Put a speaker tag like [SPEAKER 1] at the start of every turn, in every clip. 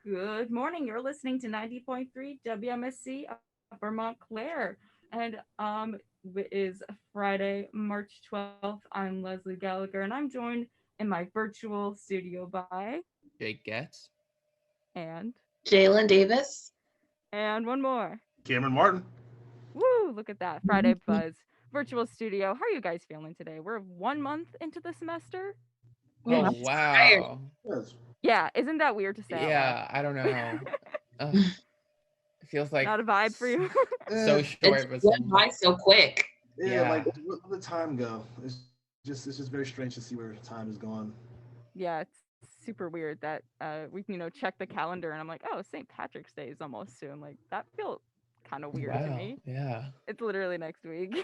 [SPEAKER 1] Good morning. You're listening to 90.3 WMSC Upper Montclair. And it is Friday, March 12th. I'm Leslie Gallagher, and I'm joined in my virtual studio by
[SPEAKER 2] Jake Getz.
[SPEAKER 1] and
[SPEAKER 3] Jalen Davis.
[SPEAKER 1] and one more.
[SPEAKER 4] Cameron Martin.
[SPEAKER 1] Woo! Look at that. Friday Buzz. Virtual studio. How are you guys feeling today? We're 1 month into the semester.
[SPEAKER 2] Oh
[SPEAKER 3] I'm tired.
[SPEAKER 2] wow.
[SPEAKER 4] Yes.
[SPEAKER 1] Yeah, isn't that weird to say out loud?
[SPEAKER 2] Yeah, I don't know. Ugh, it feels like
[SPEAKER 1] Not a vibe for you.
[SPEAKER 2] so
[SPEAKER 4] Eh,
[SPEAKER 3] It's
[SPEAKER 2] short, but
[SPEAKER 3] went by so quick.
[SPEAKER 4] yeah, like
[SPEAKER 2] yeah.
[SPEAKER 4] where the time go? It's just very strange to see where time is gone.
[SPEAKER 1] Yeah, it's super weird that we can, check the calendar and I'm like, oh, St. Patrick's Day is almost soon. Like that feels kind of weird to
[SPEAKER 2] Wow.
[SPEAKER 1] me.
[SPEAKER 2] Yeah.
[SPEAKER 1] It's literally next week.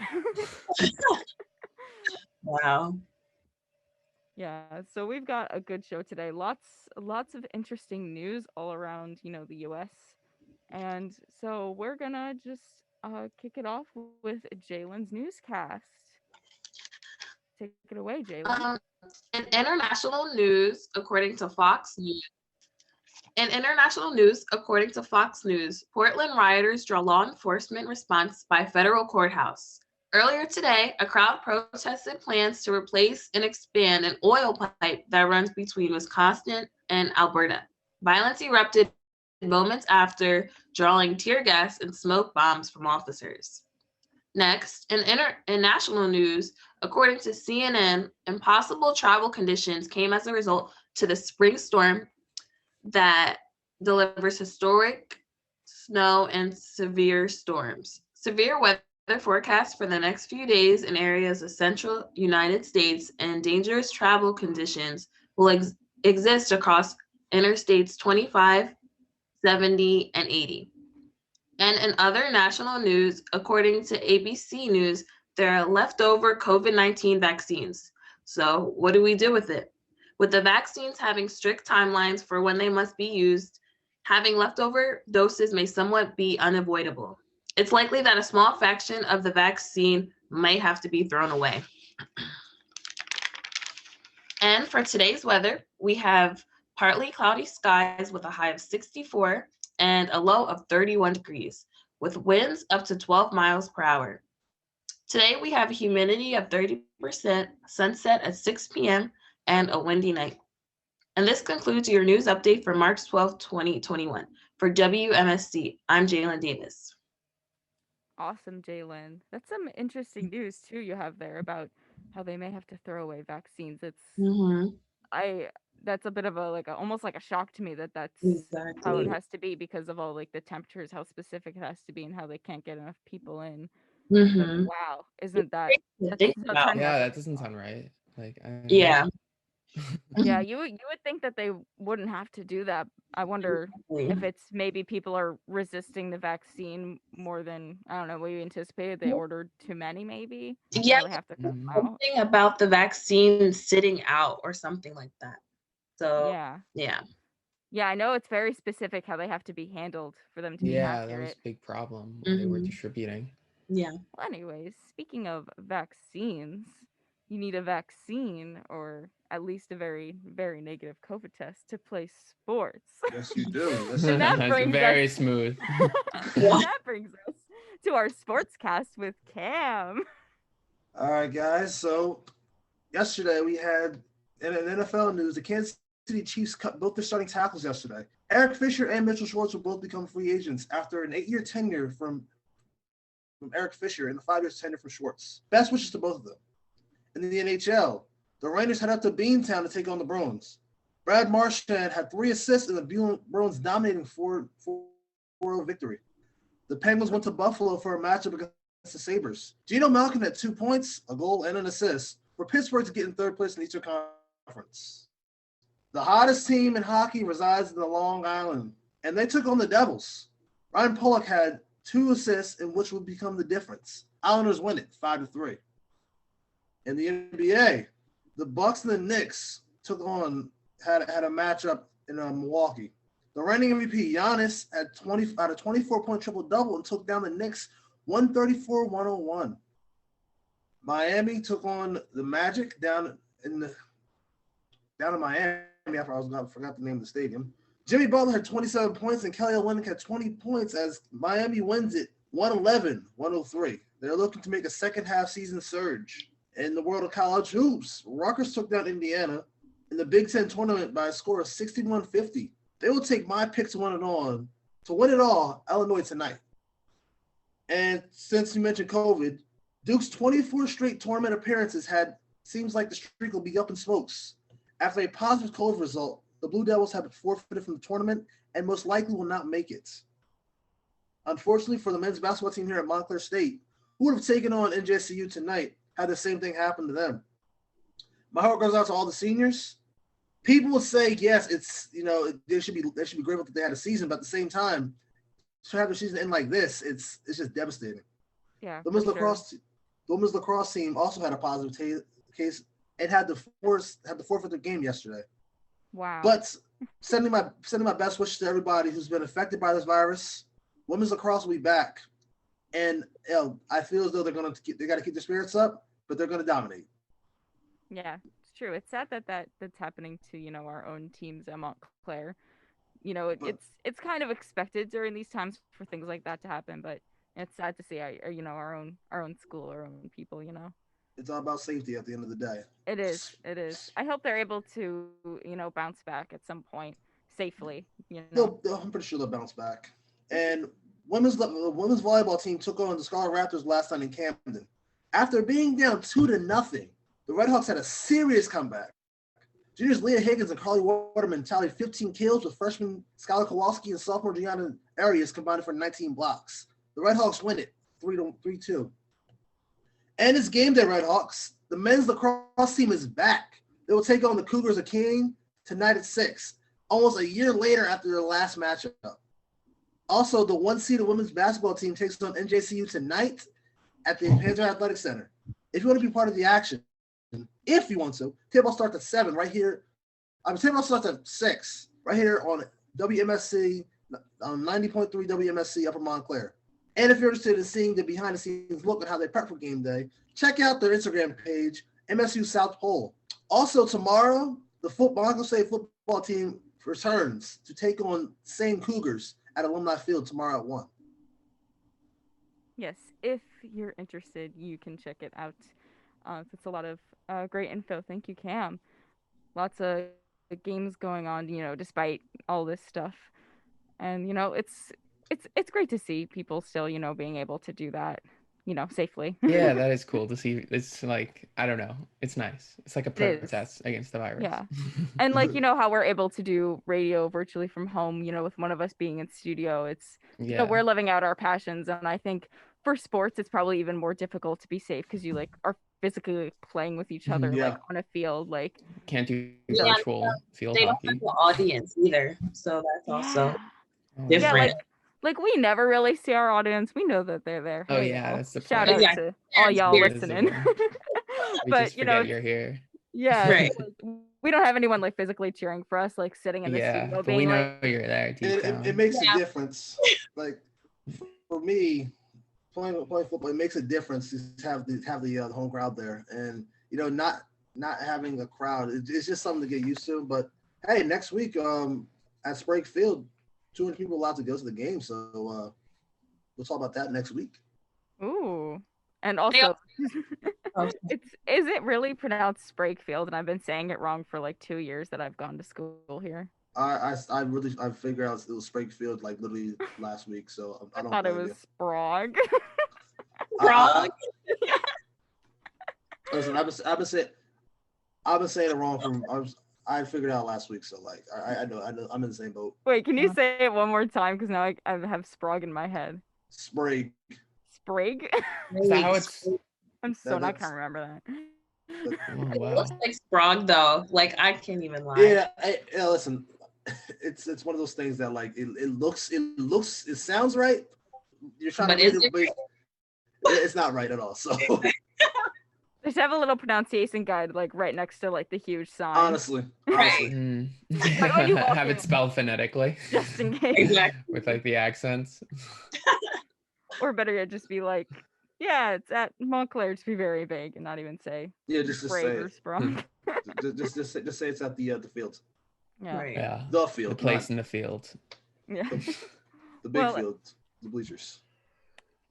[SPEAKER 3] Wow.
[SPEAKER 1] Yeah, so we've got a good show today. Lots of interesting news all around, the US. And so we're gonna just kick it off with Jalen's newscast. Take it away, Jalen.
[SPEAKER 3] Um, in international news, according to Fox News, Portland rioters draw law enforcement response by federal courthouse. Earlier today, a crowd protested plans to replace and expand an oil pipe that runs between Wisconsin and Alberta. Violence erupted moments after drawing tear gas and smoke bombs from officers. Next, in national news, according to CNN, impossible travel conditions came as a result to the spring storm that delivers historic snow and severe storms. Severe weather forecasts for the next few days in areas of central United States and dangerous travel conditions will exist across interstates 25, 70, and 80. And in other national news, according to ABC News, there are leftover COVID 19 vaccines. So, what do we do with it? With the vaccines having strict timelines for when they must be used, having leftover doses may somewhat be unavoidable. It's likely that a small fraction of the vaccine might have to be thrown away. And for today's weather, we have partly cloudy skies with a high of 64 and a low of 31 degrees, with winds up to 12 miles per hour. Today, we have a humidity of 30%, sunset at 6 p.m., and a windy night. And this concludes your news update for March 12th, 2021. For WMSC, I'm Jalen Davis.
[SPEAKER 1] Awesome, Jalen. That's some interesting news too you have there about how they may have to throw away vaccines.
[SPEAKER 3] Mm-hmm.
[SPEAKER 1] I that's a bit of almost like a shock to me that that's how it
[SPEAKER 3] Exactly.
[SPEAKER 1] has to be because of all like the temperatures, how specific it has to be, and how they can't get enough people in. But
[SPEAKER 3] Mm-hmm.
[SPEAKER 1] wow,
[SPEAKER 3] It's
[SPEAKER 1] isn't that
[SPEAKER 3] crazy to
[SPEAKER 1] that's
[SPEAKER 3] think
[SPEAKER 1] such
[SPEAKER 3] about.
[SPEAKER 2] Yeah,
[SPEAKER 1] unnecessary?
[SPEAKER 2] that doesn't sound right. Like
[SPEAKER 3] Yeah.
[SPEAKER 1] Yeah, you would think that they wouldn't have to do that. I wonder if
[SPEAKER 3] Exactly.
[SPEAKER 1] it's maybe people are resisting the vaccine more than I don't know, we anticipated. They ordered too many maybe, and
[SPEAKER 3] Yeah,
[SPEAKER 1] now they have to cut them
[SPEAKER 2] mhm.
[SPEAKER 1] out.
[SPEAKER 3] something about the vaccine sitting out or something like that. So,
[SPEAKER 1] Yeah.
[SPEAKER 3] yeah.
[SPEAKER 1] Yeah, I know it's very specific how they have to be handled for them to be
[SPEAKER 2] Yeah, that was
[SPEAKER 1] accurate.
[SPEAKER 2] a big problem when they were
[SPEAKER 3] Mm-hmm.
[SPEAKER 2] distributing.
[SPEAKER 3] Yeah.
[SPEAKER 1] Well, anyways, speaking of vaccines, you need a vaccine or at least a very, very negative COVID test to play sports.
[SPEAKER 4] Yes, you do.
[SPEAKER 1] And
[SPEAKER 4] Listen.
[SPEAKER 1] that
[SPEAKER 2] It's
[SPEAKER 1] brings us
[SPEAKER 2] very smooth.
[SPEAKER 1] and that brings us to our sports cast with Cam.
[SPEAKER 4] All right, guys. So yesterday we had in an NFL news, the Kansas City Chiefs cut both their starting tackles yesterday. Eric Fisher and Mitchell Schwartz will both become free agents after an 8-year tenure from Eric Fisher and a 5 year tenure from Schwartz. Best wishes to both of them. In the NHL, the Rangers head up to Beantown to take on the Bruins. Brad Marchand had 3 assists in the Bruins dominating 4-0 victory. The Penguins went to Buffalo for a matchup against the Sabres. Geno Malkin had 2 points, a goal, and an assist for Pittsburgh to get in third place in the Eastern Conference. The hottest team in hockey resides in the Long Island, and they took on the Devils. Ryan Pollock had 2 assists, in which would become the difference. Islanders win it 5-3. In the NBA, the Bucks and the Knicks had a matchup in Milwaukee. The reigning MVP Giannis had a 24-point triple double and took down the Knicks 134-101. Miami took on the Magic down in Miami. I forgot the name of the stadium. Jimmy Butler had 27 points and Kelly Olynyk had 20 points as Miami wins it 111-103. They're looking to make a second half season surge. In the world of college hoops, Rutgers took down Indiana in the Big Ten tournament by a score of 61-50. They will take my pick to win it all, Illinois tonight. And since you mentioned COVID, Duke's 24 straight tournament appearances seems like the streak will be up in smokes. After a positive COVID result, the Blue Devils have forfeited from the tournament and most likely will not make it. Unfortunately for the men's basketball team here at Montclair State, who would have taken on NJCU tonight had the same thing happen to them. My heart goes out to all the seniors. People would say, yes, it's they should be grateful that they had a season, but at the same time, to have a season end like this, it's just devastating.
[SPEAKER 1] Yeah.
[SPEAKER 4] The women's lacrosse team also had a positive case and had to forfeit their game yesterday.
[SPEAKER 1] Wow.
[SPEAKER 4] But sending my best wishes to everybody who's been affected by this virus. Women's lacrosse will be back, and I feel as though they got to keep their spirits up, but they're going to dominate.
[SPEAKER 1] Yeah, it's true. It's sad that's happening to our own teams at Montclair. It's kind of expected during these times for things like that to happen, but it's sad to see our own school, our own people.
[SPEAKER 4] It's all about safety at the end of the day.
[SPEAKER 1] It is. I hope they're able to bounce back at some point safely.
[SPEAKER 4] I'm pretty sure they'll bounce back. And women's volleyball team took on the Scarlet Raptors last night in Camden. After being down 2-0, the Redhawks had a serious comeback. Juniors Leah Higgins and Carly Waterman tallied 15 kills with freshman Skylar Kowalski and sophomore Gianna Arias combined for 19 blocks. The Redhawks win it 3-2. And it's game day, Redhawks. The men's lacrosse team is back. They will take on the Cougars of King tonight at 6, almost a year later after their last matchup. Also, the one-seeded women's basketball team takes on NJCU tonight at the Panther Athletic Center. If you want to be part of the action, table starts at 7 right here. Table starts at 6 right here on WMSC, on 90.3 WMSC Upper Montclair. And if you're interested in seeing the behind-the-scenes look at how they prep for game day, check out their Instagram page, MSU South Pole. Also, tomorrow, the Montclair State football team returns to take on same Cougars at Alumni Field tomorrow at 1.
[SPEAKER 1] Yes, if you're interested, you can check it out. It's a lot of great info. Thank you, Cam. Lots of games going on, despite all this stuff. And, it's great to see people still, being able to do that, safely.
[SPEAKER 2] Yeah, that is cool to see. It's like, I don't know. It's nice. It's like a protest against the virus.
[SPEAKER 1] Yeah. And how we're able to do radio virtually from home, with one of us being in studio, it's, we're living out our passions. And I think for sports, it's probably even more difficult to be safe because you are physically playing with each other, on a field,
[SPEAKER 2] can't do virtual field
[SPEAKER 3] they
[SPEAKER 2] hockey.
[SPEAKER 3] Don't have the audience either. So that's also different.
[SPEAKER 1] Yeah, we never really see our audience. We know that they're there.
[SPEAKER 2] Oh yeah, that's the point.
[SPEAKER 1] Shout out to all y'all listening.
[SPEAKER 2] But just forget you're here.
[SPEAKER 1] Yeah,
[SPEAKER 3] right.
[SPEAKER 1] We don't have anyone physically cheering for us, sitting in the studio
[SPEAKER 2] but
[SPEAKER 1] being
[SPEAKER 2] we know you're there.
[SPEAKER 4] It makes a difference. For me, playing football, it makes a difference to have the home crowd there, and not having a crowd. It's just something to get used to. But hey, next week at Sprague Field, 200 people allowed to go to the game, so we'll talk about that next week.
[SPEAKER 1] Ooh, and also, is it really pronounced Sprague Field? And I've been saying it wrong for 2 years that I've gone to school here.
[SPEAKER 4] I figured out it was Sprague Field literally last week, so I don't.
[SPEAKER 1] I thought it was Sprague.
[SPEAKER 3] Sprague.
[SPEAKER 4] Listen, I've been saying it wrong I figured it out last week, so I know I'm in the same boat.
[SPEAKER 1] Wait, can you say it one more time? Because now I have Sprague in my head.
[SPEAKER 4] Sprague.
[SPEAKER 1] Sprague?
[SPEAKER 2] Is that how it's?
[SPEAKER 1] I'm so not gonna remember that.
[SPEAKER 2] Oh, wow.
[SPEAKER 3] It looks like Sprague though. I can't even lie.
[SPEAKER 4] Yeah, listen, it's one of those things that it sounds right. You're trying to read it, but it's not right at all. So
[SPEAKER 1] just have a little pronunciation guide right next to the huge sign.
[SPEAKER 4] Honestly.
[SPEAKER 3] Right.
[SPEAKER 2] Have it spelled phonetically.
[SPEAKER 1] Just in case.
[SPEAKER 3] Exactly.
[SPEAKER 2] With the accents.
[SPEAKER 1] Or better yet, just be yeah, it's at Montclair. Just be very vague and not even say.
[SPEAKER 4] Yeah, just say
[SPEAKER 1] or Sprague.
[SPEAKER 4] just say it's at the fields.
[SPEAKER 1] Yeah.
[SPEAKER 3] Right.
[SPEAKER 2] Yeah.
[SPEAKER 4] The
[SPEAKER 2] The
[SPEAKER 4] field,
[SPEAKER 2] place
[SPEAKER 4] not
[SPEAKER 2] in the field.
[SPEAKER 1] Yeah.
[SPEAKER 4] the big
[SPEAKER 1] Well,
[SPEAKER 4] field, the bleachers.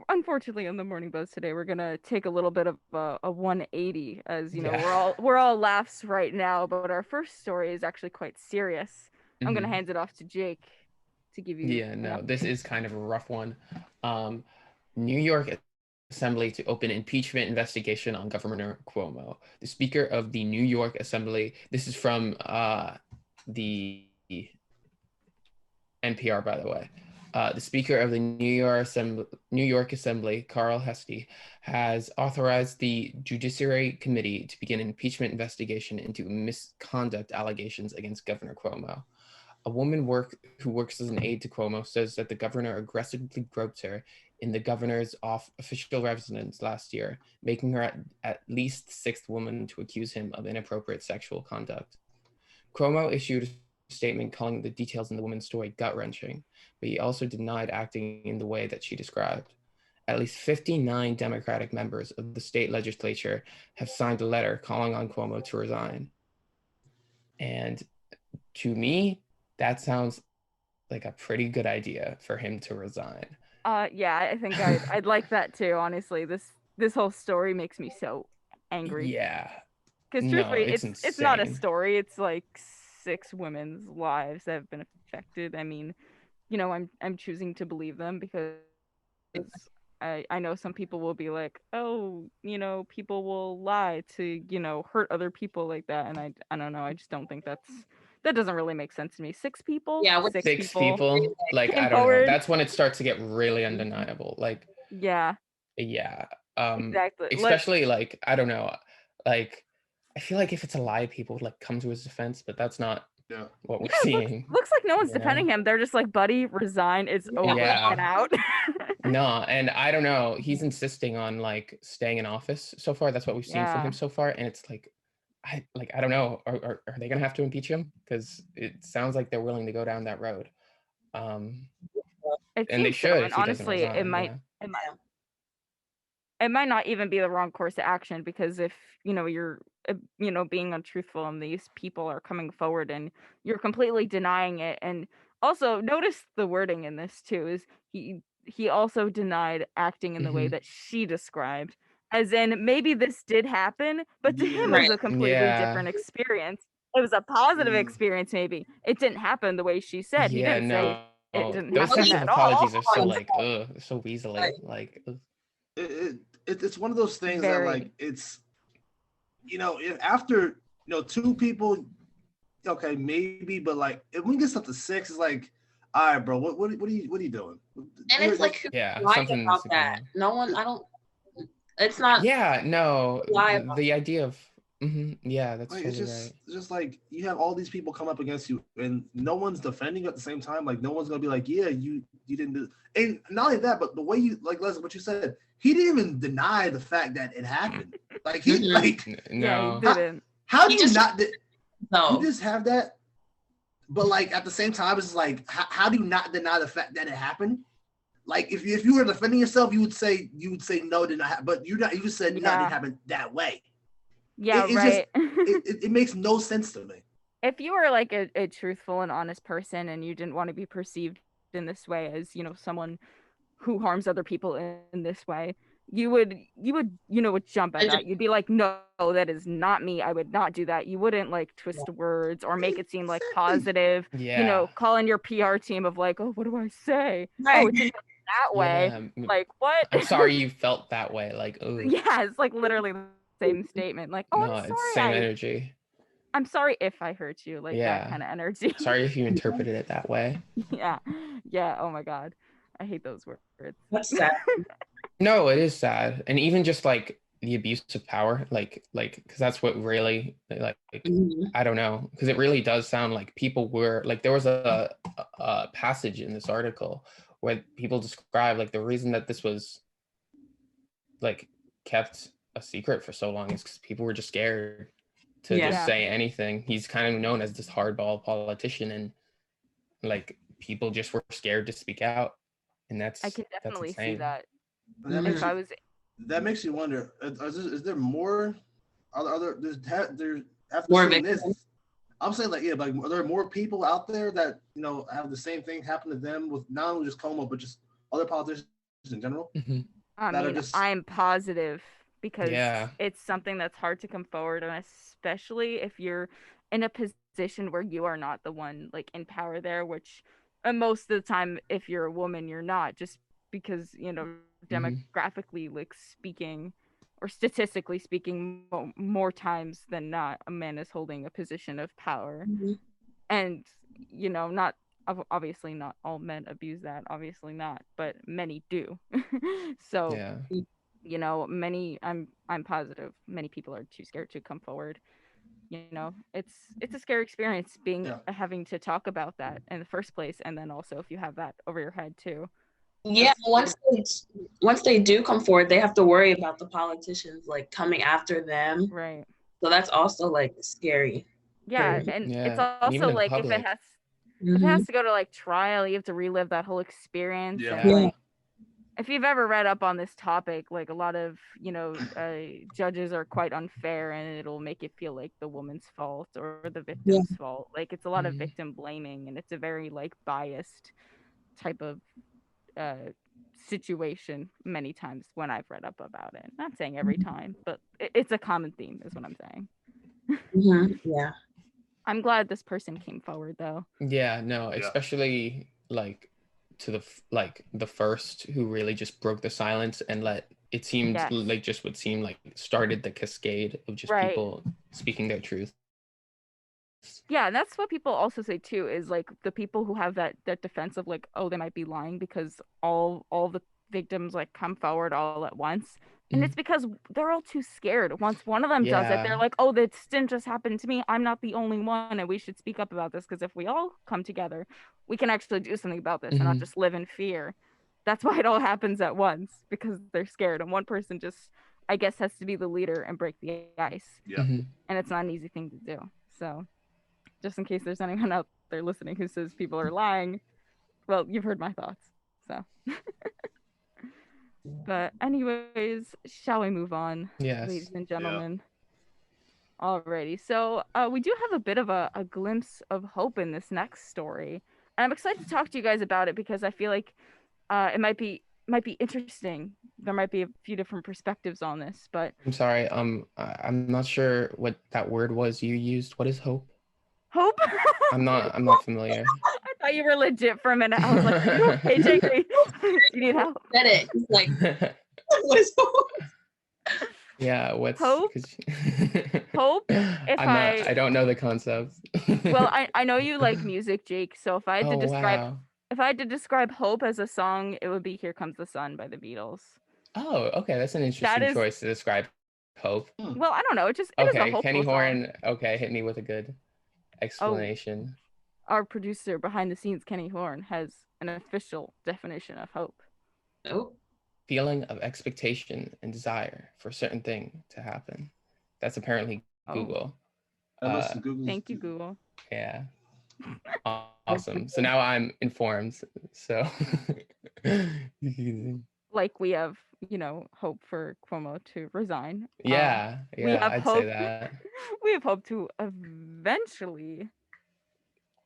[SPEAKER 1] unfortunately, on the Morning Buzz today, we're gonna take a little bit of a 180, as you know,
[SPEAKER 2] Yeah.
[SPEAKER 1] we're all laughs right now, but our first story is actually quite serious. I'm gonna
[SPEAKER 2] Mhm.
[SPEAKER 1] hand it off to Jake to give you
[SPEAKER 2] Yeah,
[SPEAKER 1] an
[SPEAKER 2] no, this
[SPEAKER 1] update.
[SPEAKER 2] is kind of a rough one. New York Assembly to open impeachment investigation on Governor Cuomo. The Speaker of the New York Assembly, this is from the NPR, by the way. The Speaker of the New York Assembly, Carl Heastie, has authorized the Judiciary Committee to begin an impeachment investigation into misconduct allegations against Governor Cuomo. A woman who works as an aide to Cuomo says that the governor aggressively groped her in the governor's official residence last year, making her at least the sixth woman to accuse him of inappropriate sexual conduct. Cuomo issued a statement calling the details in the woman's story gut-wrenching, but he also denied acting in the way that she described. At least 59 Democratic members of the state legislature have signed a letter calling on Cuomo to resign. And to me, that sounds like a pretty good idea for him to resign.
[SPEAKER 1] Yeah, I think I'd like that too, honestly. This whole story makes me so angry.
[SPEAKER 2] Yeah.
[SPEAKER 1] Because
[SPEAKER 2] No,
[SPEAKER 1] truthfully,
[SPEAKER 2] it's
[SPEAKER 1] it's not a
[SPEAKER 2] insane.
[SPEAKER 1] story. It's like 6 women's lives that have been affected. I mean, you know, I'm choosing to believe them because I know some people will be like, oh, you know, people will lie to, you know, hurt other people like that, and I don't know. I just don't think that doesn't really make sense to me. 6 people,
[SPEAKER 3] Yeah,
[SPEAKER 1] 6
[SPEAKER 2] Six
[SPEAKER 1] people
[SPEAKER 2] people, like,
[SPEAKER 1] came
[SPEAKER 2] I don't know.
[SPEAKER 1] forward.
[SPEAKER 2] That's when it starts to get really undeniable. Like,
[SPEAKER 1] Yeah,
[SPEAKER 2] yeah.
[SPEAKER 1] exactly.
[SPEAKER 2] Especially like, I don't know, like, I feel like if it's a lie, people would like come to his defense, but that's not
[SPEAKER 4] Yeah.
[SPEAKER 2] what we're
[SPEAKER 1] Yeah,
[SPEAKER 2] seeing.
[SPEAKER 1] looks like no one's
[SPEAKER 2] you know?
[SPEAKER 1] defending him. They're just like, buddy, resign. It's over.
[SPEAKER 2] Yeah.
[SPEAKER 1] Get out.
[SPEAKER 2] No, and I don't know. He's insisting on like staying in office so far. That's what we've seen from
[SPEAKER 1] Yeah.
[SPEAKER 2] him so far, and it's like, I don't know. Are they gonna have to impeach him? Because it sounds like they're willing to go down that road.
[SPEAKER 1] It
[SPEAKER 2] And they
[SPEAKER 1] seems so,
[SPEAKER 2] should
[SPEAKER 1] and
[SPEAKER 2] if he doesn't
[SPEAKER 1] honestly,
[SPEAKER 2] resign. Yeah.
[SPEAKER 1] it might not even be the wrong course of action, because if you know you're you know, being untruthful and these people are coming forward and you're completely denying it. And also notice the wording in this too is he also denied acting in the way
[SPEAKER 2] Mhm.
[SPEAKER 1] that she described, as in maybe this did happen, but to him it
[SPEAKER 4] Yeah.
[SPEAKER 1] was a completely different
[SPEAKER 2] Yeah.
[SPEAKER 1] experience. It was a positive
[SPEAKER 4] Mm.
[SPEAKER 1] experience. Maybe it didn't happen the way she said. He
[SPEAKER 2] Yeah.
[SPEAKER 1] didn't say it
[SPEAKER 2] No.
[SPEAKER 1] didn't
[SPEAKER 2] Those
[SPEAKER 1] happen
[SPEAKER 2] types of
[SPEAKER 1] at all.
[SPEAKER 2] apologies are so like, so weaselly. Like,
[SPEAKER 4] It's one of those things that
[SPEAKER 1] Very.
[SPEAKER 4] like it's, you know, if after, you know, 2 people, okay, maybe, but like if we get up to 6, it's like, all right, bro, what are you doing?
[SPEAKER 3] And it's like,
[SPEAKER 2] yeah,
[SPEAKER 3] why
[SPEAKER 2] something's
[SPEAKER 3] about
[SPEAKER 2] going
[SPEAKER 3] that?
[SPEAKER 2] on.
[SPEAKER 3] No one, I don't. It's not.
[SPEAKER 2] Yeah, no,
[SPEAKER 3] Lie about
[SPEAKER 2] the idea of, yeah, that's
[SPEAKER 4] like,
[SPEAKER 2] totally
[SPEAKER 4] it's
[SPEAKER 2] right.
[SPEAKER 4] just like you have all these people come up against you and no one's defending you at the same time. Like no one's gonna be like, yeah, you didn't do, and not only that, but the way you, like Leslie, what you said, he didn't even deny the fact that it happened. Like he
[SPEAKER 3] Mhm.
[SPEAKER 4] like
[SPEAKER 1] Yeah,
[SPEAKER 2] No,
[SPEAKER 1] he didn't.
[SPEAKER 4] how do
[SPEAKER 3] He
[SPEAKER 4] you
[SPEAKER 3] just-
[SPEAKER 4] not
[SPEAKER 3] No.
[SPEAKER 4] you just have that, but like at the same time, it's like how do you not deny the fact that it happened? Like if you were defending yourself, you would say no, it did not happen. But you just said no, it
[SPEAKER 1] Yeah.
[SPEAKER 4] didn't happen that way.
[SPEAKER 1] Yeah,
[SPEAKER 4] it's
[SPEAKER 1] right.
[SPEAKER 4] It makes no sense to me.
[SPEAKER 1] If you were like a truthful and honest person and you didn't want to be perceived in this way as, you know, someone who harms other people in this way, you would you know, would jump at that. You'd be like, no, that is not me. I would not do that. You wouldn't like twist words or make it seem like
[SPEAKER 4] Exactly.
[SPEAKER 1] positive.
[SPEAKER 2] yeah,
[SPEAKER 1] You know, call in your PR team of like, oh, what do I say?
[SPEAKER 3] Right.
[SPEAKER 1] Oh, it didn't happen that way.
[SPEAKER 2] yeah.
[SPEAKER 1] Like what?
[SPEAKER 2] I'm sorry you felt that way. Like, oh,
[SPEAKER 1] Yeah, it's like literally the same statement. Like, oh,
[SPEAKER 2] no,
[SPEAKER 1] I'm
[SPEAKER 2] it's
[SPEAKER 1] sorry.
[SPEAKER 2] same energy.
[SPEAKER 1] I'm sorry if I hurt you. Like
[SPEAKER 2] Yeah.
[SPEAKER 1] that kind of energy.
[SPEAKER 2] Sorry if you interpreted it that way.
[SPEAKER 1] Yeah. Oh my God. I hate those words.
[SPEAKER 3] That's sad.
[SPEAKER 2] No, it is sad, and even just like the abuse of power, like, because that's what really, like,
[SPEAKER 3] Mhm.
[SPEAKER 2] I don't know, because it really does sound like people were like, there was a passage in this article where people describe like the reason that this was like kept a secret for so long is because people were just scared to
[SPEAKER 3] Yeah.
[SPEAKER 2] just say anything. He's kind of known as this hardball politician, and like people just were scared to speak out, and that's
[SPEAKER 1] I can definitely see
[SPEAKER 2] insane.
[SPEAKER 1] that.
[SPEAKER 4] And that
[SPEAKER 3] Mhm.
[SPEAKER 4] makes
[SPEAKER 1] If
[SPEAKER 4] you,
[SPEAKER 1] I was
[SPEAKER 4] that makes you wonder: is there more? Other there's after
[SPEAKER 3] More
[SPEAKER 4] seeing this,
[SPEAKER 3] victims?
[SPEAKER 4] I'm saying like, yeah, like are there more people out there that have the same thing happen to them with not only just Como but just other politicians in general
[SPEAKER 2] Mhm.
[SPEAKER 1] I
[SPEAKER 4] that are
[SPEAKER 1] mean,
[SPEAKER 4] just
[SPEAKER 1] I'm positive because
[SPEAKER 2] Yeah.
[SPEAKER 1] it's something that's hard to come forward, and especially if you're in a position where you are not the one like in power there, which most of the time, if you're a woman, you're not, just because,
[SPEAKER 2] Mhm.
[SPEAKER 1] demographically, like speaking, or statistically speaking, more times than not, a man is holding a position of power.
[SPEAKER 3] Mhm.
[SPEAKER 1] And, not obviously not all men abuse that, obviously not, but many do. So,
[SPEAKER 2] Yeah.
[SPEAKER 1] many, I'm positive many people are too scared to come forward. It's a scary experience being
[SPEAKER 4] yeah.
[SPEAKER 1] having to talk about that in the first place, and then also if you have that over your head too.
[SPEAKER 3] Yeah,
[SPEAKER 1] That's
[SPEAKER 3] once they do come forward, they have to worry about the politicians like coming after them.
[SPEAKER 1] right.
[SPEAKER 3] So that's also like scary.
[SPEAKER 1] Yeah, and it's
[SPEAKER 2] Yeah. And even
[SPEAKER 1] also
[SPEAKER 2] in
[SPEAKER 1] like
[SPEAKER 2] public.
[SPEAKER 1] if it
[SPEAKER 3] Mm-hmm.
[SPEAKER 1] has to go to like trial, you have to relive that whole experience.
[SPEAKER 4] Yeah.
[SPEAKER 1] And
[SPEAKER 3] Yeah.
[SPEAKER 1] like, if you've ever read up on this topic, like a lot of judges are quite unfair, and it'll make it feel like the woman's fault or the
[SPEAKER 3] Yeah.
[SPEAKER 1] victim's fault. Like, it's a lot of
[SPEAKER 2] Mhm.
[SPEAKER 1] victim blaming, and it's a very like biased type of uh situation many times when I've read up about it. Not saying every time, but it's a common theme is what I'm saying.
[SPEAKER 3] Mm-hmm. Yeah.
[SPEAKER 1] I'm glad this person came forward though.
[SPEAKER 2] Yeah, no,
[SPEAKER 4] Yeah.
[SPEAKER 2] especially like to like the first who really just broke the silence and let it seemed
[SPEAKER 1] Yes.
[SPEAKER 2] like just would seem like started the cascade of just
[SPEAKER 1] Right.
[SPEAKER 2] people speaking their truth.
[SPEAKER 1] Yeah, and that's what people also say too, is like the people who have that defense of like, oh, they might be lying because all the victims like come forward all at once. And it's
[SPEAKER 2] Mhm.
[SPEAKER 1] because they're all too scared. Once one of them does it, they're
[SPEAKER 2] Yeah.
[SPEAKER 1] like, oh, this didn't just happen to me. I'm not the only one, and we should speak up about this, because if we all come together, we can actually do something about this and not
[SPEAKER 2] Mhm.
[SPEAKER 1] just live in fear. That's why it all happens at once, because they're scared. And one person just, I guess, has to be the leader and break the ice.
[SPEAKER 4] Yeah.
[SPEAKER 2] Mhm.
[SPEAKER 1] And it's not an easy thing to do. So just in case there's anyone out there listening who says people are lying, well, you've heard my thoughts. So, but anyways, shall we move on, ladies
[SPEAKER 2] Yes.
[SPEAKER 1] and
[SPEAKER 4] Yeah.
[SPEAKER 1] gentlemen? Alrighty. So, we do have a bit of a glimpse of hope in this next story, and I'm excited to talk to you guys about it because I feel like it might be interesting. There might be a few different perspectives on this, but
[SPEAKER 2] I'm sorry. I'm not sure what that word was you used. What is hope?
[SPEAKER 1] hope.
[SPEAKER 2] I'm not familiar.
[SPEAKER 1] I thought you were legit for a minute. I was like, "Are you okay, JK? Do you need help?"
[SPEAKER 3] Said it. He's like, what is
[SPEAKER 2] Yeah, what's
[SPEAKER 1] Hope.
[SPEAKER 2] 'cause
[SPEAKER 1] Hope. If
[SPEAKER 2] I don't know the concept.
[SPEAKER 1] well, I know you like music, Jake. So
[SPEAKER 2] Oh wow.
[SPEAKER 1] if I had to describe hope as a song, it would be "Here Comes the Sun" by the Beatles.
[SPEAKER 2] Oh, okay, that's an
[SPEAKER 1] That
[SPEAKER 2] interesting
[SPEAKER 1] is,
[SPEAKER 2] choice to describe hope.
[SPEAKER 1] well, I don't know. It is a
[SPEAKER 2] Okay, Kenny
[SPEAKER 1] hopeful song.
[SPEAKER 2] Horn. Okay, hit me with a good
[SPEAKER 1] Oh,
[SPEAKER 2] explanation.
[SPEAKER 1] our producer behind the scenes, Kenny Horn, has an official definition of hope.
[SPEAKER 3] Oh,
[SPEAKER 2] Feeling of expectation and desire for a certain thing to happen. That's apparently
[SPEAKER 1] Oh,
[SPEAKER 2] Google.
[SPEAKER 4] And listen,
[SPEAKER 1] thank you, Google.
[SPEAKER 2] Yeah. Awesome. So now I'm informed. So
[SPEAKER 1] Like we have, hope for Cuomo to resign.
[SPEAKER 2] yeah,
[SPEAKER 1] We
[SPEAKER 2] yeah,
[SPEAKER 1] have
[SPEAKER 2] I'd say
[SPEAKER 1] hope.
[SPEAKER 2] that.
[SPEAKER 1] We have hope to eventually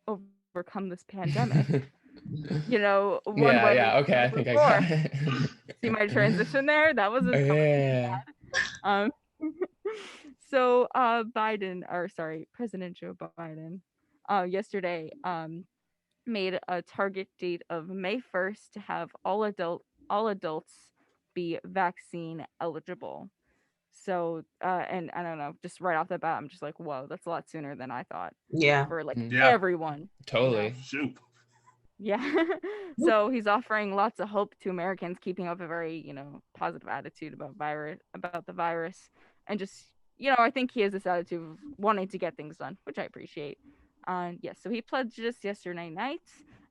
[SPEAKER 1] overcome this pandemic. One
[SPEAKER 2] Yeah,
[SPEAKER 1] way
[SPEAKER 2] yeah, okay, I
[SPEAKER 1] to move
[SPEAKER 2] think I got
[SPEAKER 1] forward.
[SPEAKER 2] it.
[SPEAKER 1] See my transition there? That was a
[SPEAKER 2] Yeah.
[SPEAKER 1] um so Biden, or sorry, President Joe Biden, yesterday made a target date of May 1st to have all adults be vaccine eligible. So and I don't know, just right off the bat, I'm just like, whoa, that's a lot sooner than I thought
[SPEAKER 3] yeah.
[SPEAKER 1] for like
[SPEAKER 2] Mm.
[SPEAKER 4] Yeah.
[SPEAKER 1] everyone.
[SPEAKER 2] Totally.
[SPEAKER 4] Shoot.
[SPEAKER 1] Yeah. So he's offering lots of hope to Americans, keeping up a very, positive attitude about the virus. And just, I think he has this attitude of wanting to get things done, which I appreciate. Yes, so he pledged this yesterday night,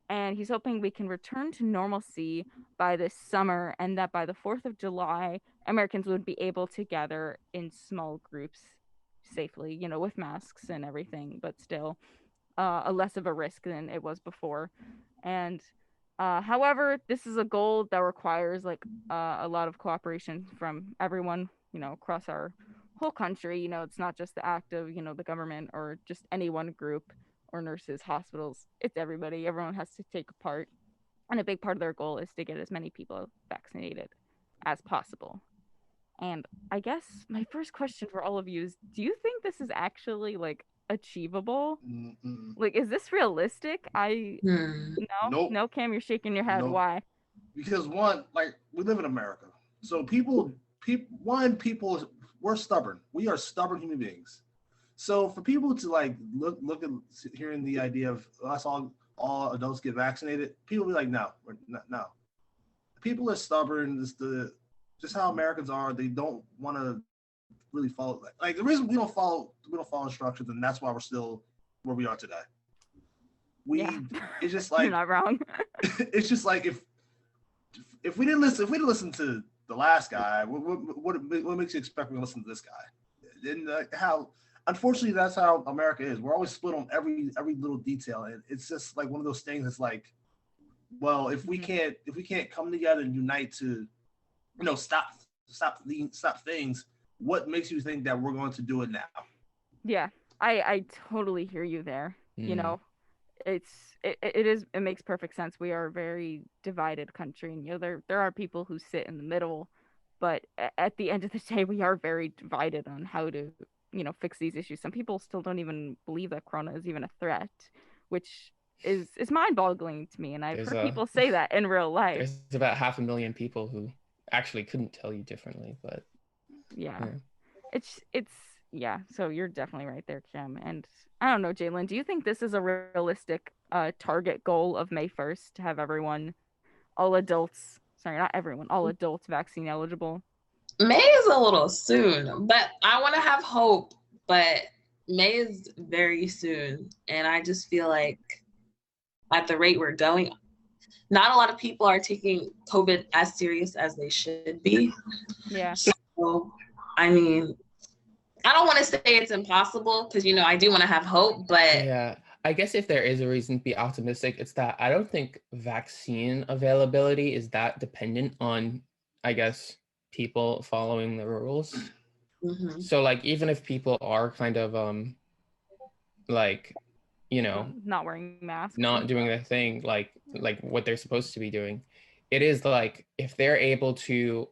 [SPEAKER 1] and he's hoping we can return to normalcy by this summer, and that by the 4th of July, Americans would be able to gather in small groups safely, with masks and everything, but still a less of a risk than it was before. And however, this is a goal that requires like a lot of cooperation from everyone, across our whole country. You know, it's not just the act of, you know, the government or just any one group or nurses, hospitals. It's everybody. Everyone has to take a part. And a big part of their goal is to get as many people vaccinated as possible. And I guess my first question for all of you is, do you think this is actually like achievable?
[SPEAKER 4] Mm-mm.
[SPEAKER 1] Like, is this realistic?
[SPEAKER 3] Hmm.
[SPEAKER 4] Nope.
[SPEAKER 1] No, Cam, you're shaking your head.
[SPEAKER 4] Nope.
[SPEAKER 1] Why?
[SPEAKER 4] Because one, like we live in America, so people, we're stubborn. We are stubborn human beings. So for people to like look at hearing the idea of us all adults get vaccinated, people be like, no, we're not, no. People are stubborn. Just how Americans are. They don't want to really follow. Like the reason we don't follow instructions, and that's why we're still where we are today.
[SPEAKER 1] Yeah.
[SPEAKER 4] It's just
[SPEAKER 1] You're
[SPEAKER 4] like
[SPEAKER 1] not wrong.
[SPEAKER 4] it's just like if we didn't listen to the last guy, what makes you expect we're gonna listen to this guy? And how unfortunately that's how America is. We're always split on every little detail, and it's just like one of those things. That's like, well, if we can't come together and unite to, you know, stop things, what makes you think that we're going to do it now?
[SPEAKER 1] Yeah, I totally hear you there. You know, it makes perfect sense. We are a very divided country, and you know there are people who sit in the middle, but at the end of the day, we are very divided on how to, you know, fix these issues. Some people still don't even believe that Corona is even a threat, which is mind-boggling to me. And I've heard people say that in real life.
[SPEAKER 2] There's about 500,000 people who actually couldn't tell you differently, but
[SPEAKER 1] yeah. It's yeah. So you're definitely right there, Kim. And I don't know, Jalen, do you think this is a realistic target goal of May 1st to have everyone, all adults, sorry, not everyone, all adults vaccine eligible?
[SPEAKER 3] May is a little soon, but I want to have hope. But May is very soon, and I just feel like at the rate we're going, not a lot of people are taking COVID as serious as they should be.
[SPEAKER 1] Yeah.
[SPEAKER 3] So, I mean, I don't want to say it's impossible because, you know, I do want to have hope, but
[SPEAKER 2] yeah, I guess if there is a reason to be optimistic, it's that I don't think vaccine availability is that dependent on, I guess, people following the rules.
[SPEAKER 3] Mm-hmm.
[SPEAKER 2] So like, even if people are kind of like, you know,
[SPEAKER 1] not wearing masks,
[SPEAKER 2] not doing the thing like what they're supposed to be doing, it is like if they're able to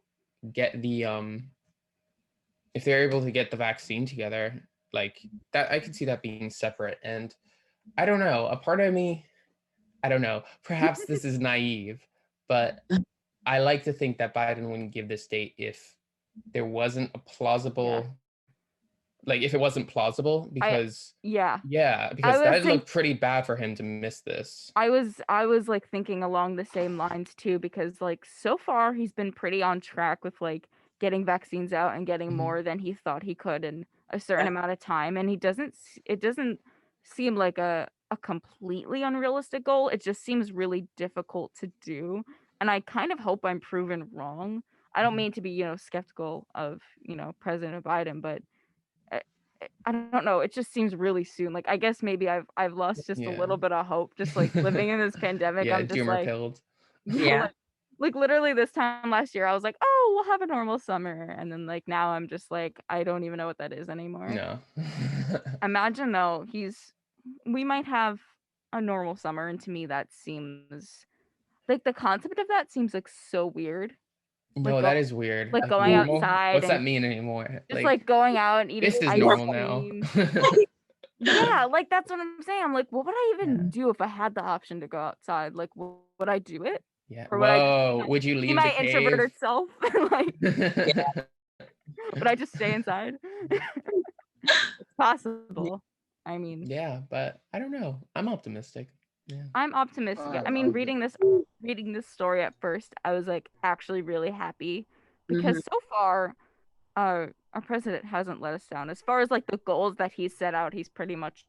[SPEAKER 2] get the vaccine together, like that, I could see that being separate. And I don't know, a part of me, I don't know, perhaps this is naive, but I like to think that Biden wouldn't give this date if there wasn't a plausible, like if it wasn't plausible, because because that looked pretty bad for him to miss this.
[SPEAKER 1] I was like thinking along the same lines too, because like so far he's been pretty on track with like getting vaccines out and getting more than he thought he could in a certain amount of time, and it doesn't seem like a completely unrealistic goal. It just seems really difficult to do, and I kind of hope I'm proven wrong. I don't mean to be, you know, skeptical of, you know, President Biden, but I don't know. It just seems really soon. Like, I guess maybe I've lost just a little bit of hope. Just like living in this pandemic, I'm just like, like literally this time last year, I was like, oh, we'll have a normal summer, and then like now I'm just like, I don't even know what that is anymore.
[SPEAKER 2] No.
[SPEAKER 1] Imagine though, we might have a normal summer, and to me that seems like the concept of that seems like so weird.
[SPEAKER 2] No, like that is weird.
[SPEAKER 1] Like going outside.
[SPEAKER 2] What's that mean anymore?
[SPEAKER 1] Just like going out and eating.
[SPEAKER 2] This is normal now.
[SPEAKER 1] Yeah, like that's what I'm saying. I'm like, what would I even do if I had the option to go outside? Like, would I do it?
[SPEAKER 2] Yeah.
[SPEAKER 1] Or
[SPEAKER 2] would you leave
[SPEAKER 1] my
[SPEAKER 2] the cave?
[SPEAKER 1] introverted self? Like, would I just stay inside? It's possible. I mean,
[SPEAKER 2] yeah, but I don't know. I'm optimistic. Yeah.
[SPEAKER 1] I'm optimistic. I mean, reading this story at first, I was like actually really happy because so far, our president hasn't let us down. As far as like the goals that he's set out, he's pretty much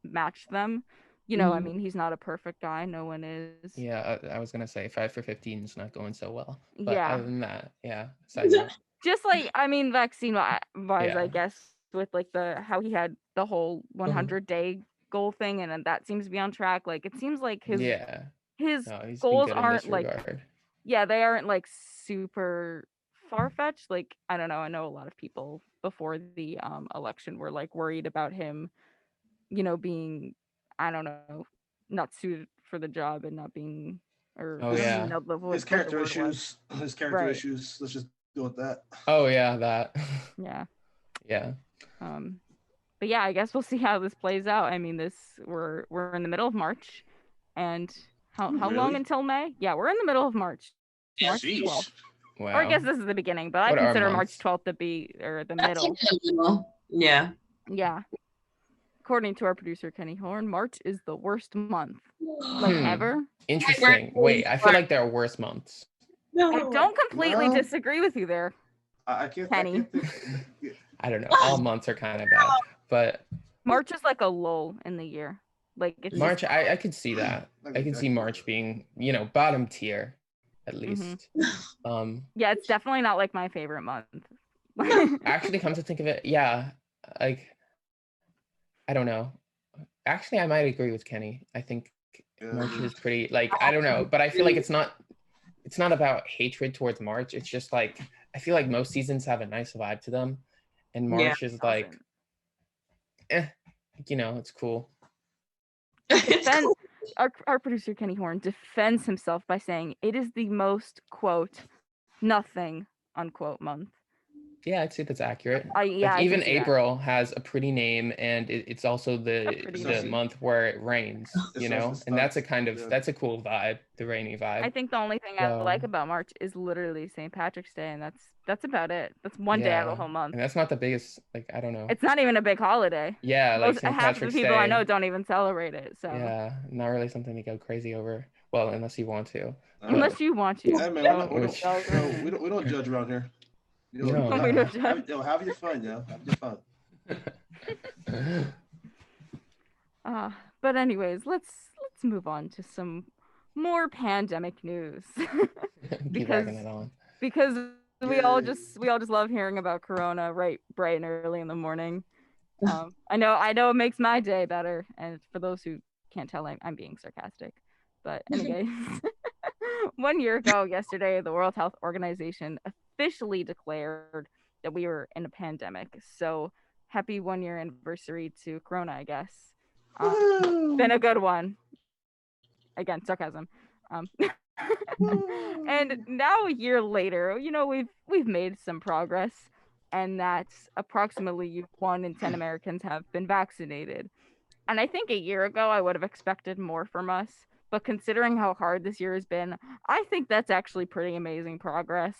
[SPEAKER 1] matched them. You know, I mean, he's not a perfect guy. No one is.
[SPEAKER 2] Yeah, I was gonna say 5 for 15 is not going so well. But other than that,
[SPEAKER 1] just like, I mean, vaccine wise, I guess, with like how he had the whole 100-day goal thing, and then that seems to be on track. Like it seems like his goals aren't like they aren't like super far-fetched. Like, I don't know. I know a lot of people before the election were like worried about him, being, I don't know, not suited for the job and not being, or
[SPEAKER 2] Oh,
[SPEAKER 1] I don't
[SPEAKER 2] yeah.
[SPEAKER 1] even know what
[SPEAKER 4] His
[SPEAKER 1] the
[SPEAKER 4] character
[SPEAKER 1] word was.
[SPEAKER 4] issues. His character
[SPEAKER 1] Right.
[SPEAKER 4] issues. Let's just go with that.
[SPEAKER 2] Oh yeah, that.
[SPEAKER 1] Yeah.
[SPEAKER 2] Yeah.
[SPEAKER 1] But yeah, I guess we'll see how this plays out. I mean, we're in the middle of March, and how long
[SPEAKER 4] Really?
[SPEAKER 1] until May? Yeah, we're in the middle of March. March
[SPEAKER 4] Sheesh.
[SPEAKER 1] 12th.
[SPEAKER 2] Wow.
[SPEAKER 1] Or I guess this is the beginning, but I
[SPEAKER 2] What are
[SPEAKER 1] consider
[SPEAKER 2] months?
[SPEAKER 1] March 12th to be the
[SPEAKER 3] That's
[SPEAKER 1] middle.
[SPEAKER 3] like the middle. Yeah.
[SPEAKER 1] Yeah. According to our producer Kenny Horn, March is the worst month like
[SPEAKER 2] Hmm.
[SPEAKER 1] ever.
[SPEAKER 2] Interesting. Wait, I feel like there are worse months.
[SPEAKER 3] No.
[SPEAKER 1] I don't completely
[SPEAKER 4] No.
[SPEAKER 1] disagree with you there.
[SPEAKER 4] I can't.
[SPEAKER 1] Penny.
[SPEAKER 2] I don't know. All months are kind of bad, but
[SPEAKER 1] March is like a lull in the year. Like it's just-
[SPEAKER 2] March, I could see that. I can see March being, bottom tier, at least.
[SPEAKER 1] yeah, it's definitely not like my favorite month.
[SPEAKER 2] Actually, come to think of it, yeah, like, I don't know. Actually, I might agree with Kenny. I think March is pretty, like, I don't know, but I feel like it's not about hatred towards March. It's just like, I feel like most seasons have a nice vibe to them, and March is like, it's cool.
[SPEAKER 1] Defend, our producer Kenny Horn defends himself by saying it is the most, quote, nothing, unquote, month.
[SPEAKER 2] Yeah, I'd say that's accurate.
[SPEAKER 1] Yeah,
[SPEAKER 2] like,
[SPEAKER 1] I
[SPEAKER 2] even
[SPEAKER 1] can see that.
[SPEAKER 2] April has a pretty name, and it's also the
[SPEAKER 1] name.
[SPEAKER 2] month where it rains, and that's a kind of
[SPEAKER 4] Yeah.
[SPEAKER 2] that's a cool vibe, the rainy vibe.
[SPEAKER 1] I think the only thing I like about March is literally St. Patrick's Day, and that's about it. That's one day out of the whole month.
[SPEAKER 2] And that's not the biggest, like, I don't know.
[SPEAKER 1] It's not even a big holiday.
[SPEAKER 2] Yeah, like St.
[SPEAKER 1] half
[SPEAKER 2] Patrick's
[SPEAKER 1] of the people
[SPEAKER 2] Day,
[SPEAKER 1] I know don't even celebrate it. So
[SPEAKER 2] yeah, not really something to go crazy over. Well, unless you want to.
[SPEAKER 1] Unless you want to.
[SPEAKER 4] Hey, man, we don't judge around here.
[SPEAKER 2] No.
[SPEAKER 4] Have your fun, yo. Have your fun.
[SPEAKER 1] But anyways, let's move on to some more pandemic news. because we all just love hearing about Corona bright and early in the morning. I know it makes my day better, and for those who can't tell, I'm being sarcastic. But anyways, 1 year ago yesterday, the World Health Organization officially declared that we were in a pandemic. So happy 1 year anniversary to Corona, I guess. Been a good one. Again, sarcasm. And now a year later, we've made some progress, and that's approximately 1 in 10 Americans have been vaccinated. And I think a year ago I would have expected more from us, but considering how hard this year has been, I think that's actually pretty amazing progress.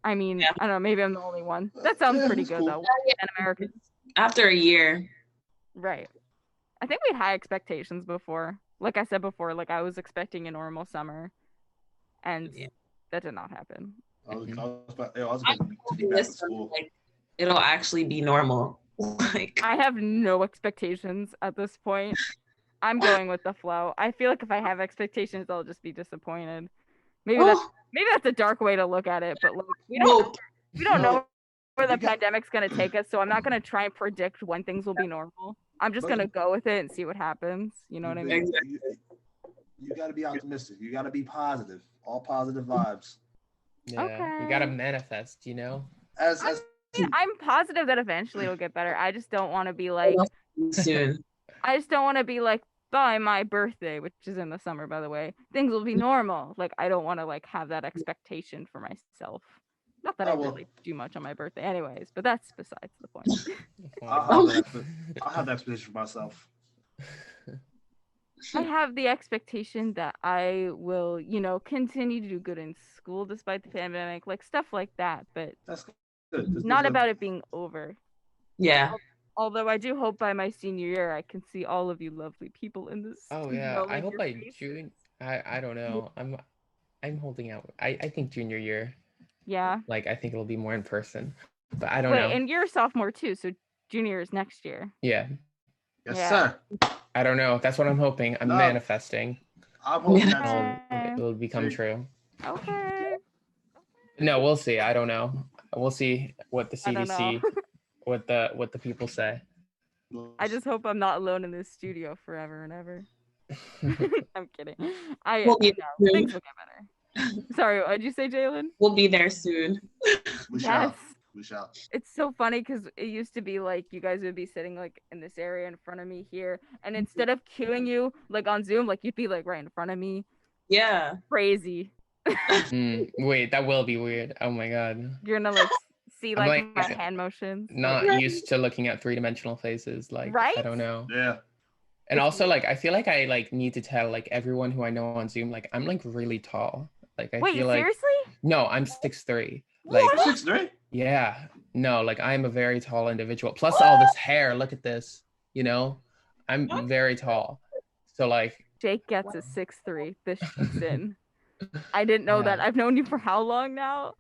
[SPEAKER 1] I mean, I don't know, maybe I'm the only one. That sounds pretty good, though. 1 in 10 Americans.
[SPEAKER 3] After a year.
[SPEAKER 1] Right. I think we had high expectations before. Like I said before, like I was expecting a normal summer, and that did not happen.
[SPEAKER 4] I was about to be back to school.
[SPEAKER 3] Like, it'll actually be normal. Like,
[SPEAKER 1] I have no expectations at this point. I'm going with the flow. I feel like if I have expectations, I'll just be disappointed. Maybe that's a dark way to look at it, but like we don't know where the pandemic's gonna take us, so I'm not gonna try and predict when things will be normal. I'm just gonna go with it and see what happens. You know what I mean?
[SPEAKER 4] You got to be optimistic. You got to be positive. All positive vibes.
[SPEAKER 2] Yeah,
[SPEAKER 1] Okay.
[SPEAKER 2] you gotta manifest,
[SPEAKER 1] I'm positive that eventually it'll get better. I just don't want to be like
[SPEAKER 3] soon.
[SPEAKER 1] I just don't want to be like by my birthday, which is in the summer, by the way, things will be normal. Like I don't want to like have that expectation for myself. Not that I really do much on my birthday, anyways. But that's besides the point.
[SPEAKER 4] I'll have that expectation for myself.
[SPEAKER 1] I have the expectation that I will, continue to do good in school despite the pandemic, like stuff like that. But
[SPEAKER 4] that's good.
[SPEAKER 1] Not about it being over.
[SPEAKER 3] Yeah.
[SPEAKER 1] Although I do hope by my senior year I can see all of you lovely people in this.
[SPEAKER 2] Oh yeah, I hope by June. I don't know. I'm holding out. I think junior year.
[SPEAKER 1] Yeah.
[SPEAKER 2] Like I think it'll be more in person, but I don't know.
[SPEAKER 1] And you're a sophomore too, so junior is next year.
[SPEAKER 2] Yeah.
[SPEAKER 4] Yes, sir.
[SPEAKER 2] I don't know. That's what I'm hoping. I'm manifesting.
[SPEAKER 4] I'm hoping that
[SPEAKER 2] it'll become true.
[SPEAKER 1] Okay.
[SPEAKER 2] No, we'll see. I don't know. We'll see what the CDC, what the people say.
[SPEAKER 1] I just hope I'm not alone in this studio forever and ever. I'm kidding. Things will get better. Sorry, what'd you say, Jalen?
[SPEAKER 3] We'll be there soon.
[SPEAKER 4] We shall.
[SPEAKER 1] Yes.
[SPEAKER 4] We shall.
[SPEAKER 1] It's so funny because it used to be like you guys would be sitting like in this area in front of me here, and instead of queuing you like on Zoom, like you'd be like right in front of me.
[SPEAKER 3] Yeah.
[SPEAKER 1] Crazy.
[SPEAKER 2] Wait, that will be weird. Oh my god.
[SPEAKER 1] You're gonna like see
[SPEAKER 2] I'm,
[SPEAKER 1] like my
[SPEAKER 2] like,
[SPEAKER 1] hand motions.
[SPEAKER 2] Not
[SPEAKER 3] Right.
[SPEAKER 2] used to looking at three-dimensional faces. Like, I
[SPEAKER 1] Right?
[SPEAKER 2] don't know.
[SPEAKER 4] Yeah.
[SPEAKER 2] And
[SPEAKER 1] It's
[SPEAKER 2] also, like, I feel like I like need to tell like everyone who I know on Zoom, like, I'm like really tall. Like, I
[SPEAKER 1] Wait,
[SPEAKER 2] feel like
[SPEAKER 1] seriously?
[SPEAKER 2] no, I'm 6'3". Like,
[SPEAKER 1] What?
[SPEAKER 4] 6'3"?
[SPEAKER 2] yeah, no, like I'm a very tall individual. Plus all this hair. Look at this. You know, I'm very tall. So like,
[SPEAKER 1] Jake gets a 6'3". This shit's in. I didn't know that.
[SPEAKER 2] Yeah.
[SPEAKER 1] I've known you for how long now?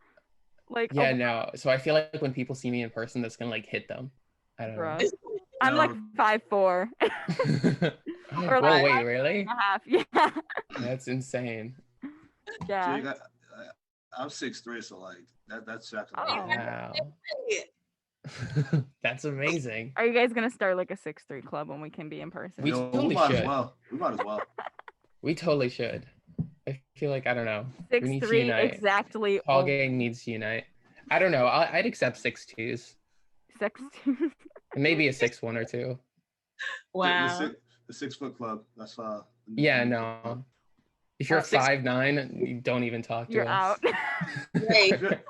[SPEAKER 1] Like,
[SPEAKER 2] yeah, no. So I feel like when people see me in person, that's gonna like hit them. I don't know.
[SPEAKER 1] bruh. I'm like
[SPEAKER 4] No.
[SPEAKER 1] 5'4".
[SPEAKER 2] Whoa,
[SPEAKER 1] like
[SPEAKER 2] wait, really?
[SPEAKER 1] 5.5. Yeah.
[SPEAKER 2] That's insane.
[SPEAKER 1] Yeah.
[SPEAKER 4] Jake, I'm 6'3", so like that's actually.
[SPEAKER 1] Oh.
[SPEAKER 2] Wow. That's amazing.
[SPEAKER 1] Are you guys gonna start like a 6'3" club when we can be in person?
[SPEAKER 2] We totally
[SPEAKER 4] might as
[SPEAKER 2] should.
[SPEAKER 4] well. We might as well.
[SPEAKER 2] We totally should. I feel like, I don't know. We need to
[SPEAKER 1] 6'3"
[SPEAKER 2] unite.
[SPEAKER 1] exactly.
[SPEAKER 2] Tall gang needs to unite. I don't know. I'd accept 6'2s.
[SPEAKER 1] 6'2".
[SPEAKER 2] Maybe a 6'1" or 2.
[SPEAKER 3] Wow.
[SPEAKER 4] The 6 foot club. That's
[SPEAKER 2] Yeah, no. If you're 5'9", you don't even talk to
[SPEAKER 1] You're
[SPEAKER 2] us.
[SPEAKER 1] out.
[SPEAKER 3] Right.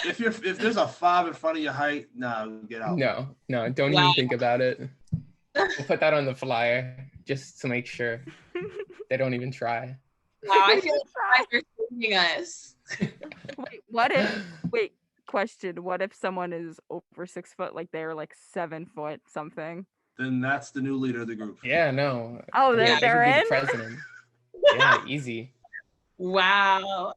[SPEAKER 4] If there's a 5 in front of your height, nah, get out.
[SPEAKER 2] No, don't
[SPEAKER 3] Wow.
[SPEAKER 2] even think about it. We'll put that on the flyer just to make sure they don't even try.
[SPEAKER 3] Wow. I feel like you're saving us.
[SPEAKER 1] Wait, question. What if someone is over 6 foot, like they're like 7 foot something?
[SPEAKER 4] Then that's the new leader of the group.
[SPEAKER 2] Yeah, no.
[SPEAKER 1] Oh,
[SPEAKER 2] They
[SPEAKER 1] they're
[SPEAKER 2] could be
[SPEAKER 1] in?
[SPEAKER 2] the president. Yeah, easy.
[SPEAKER 3] Wow.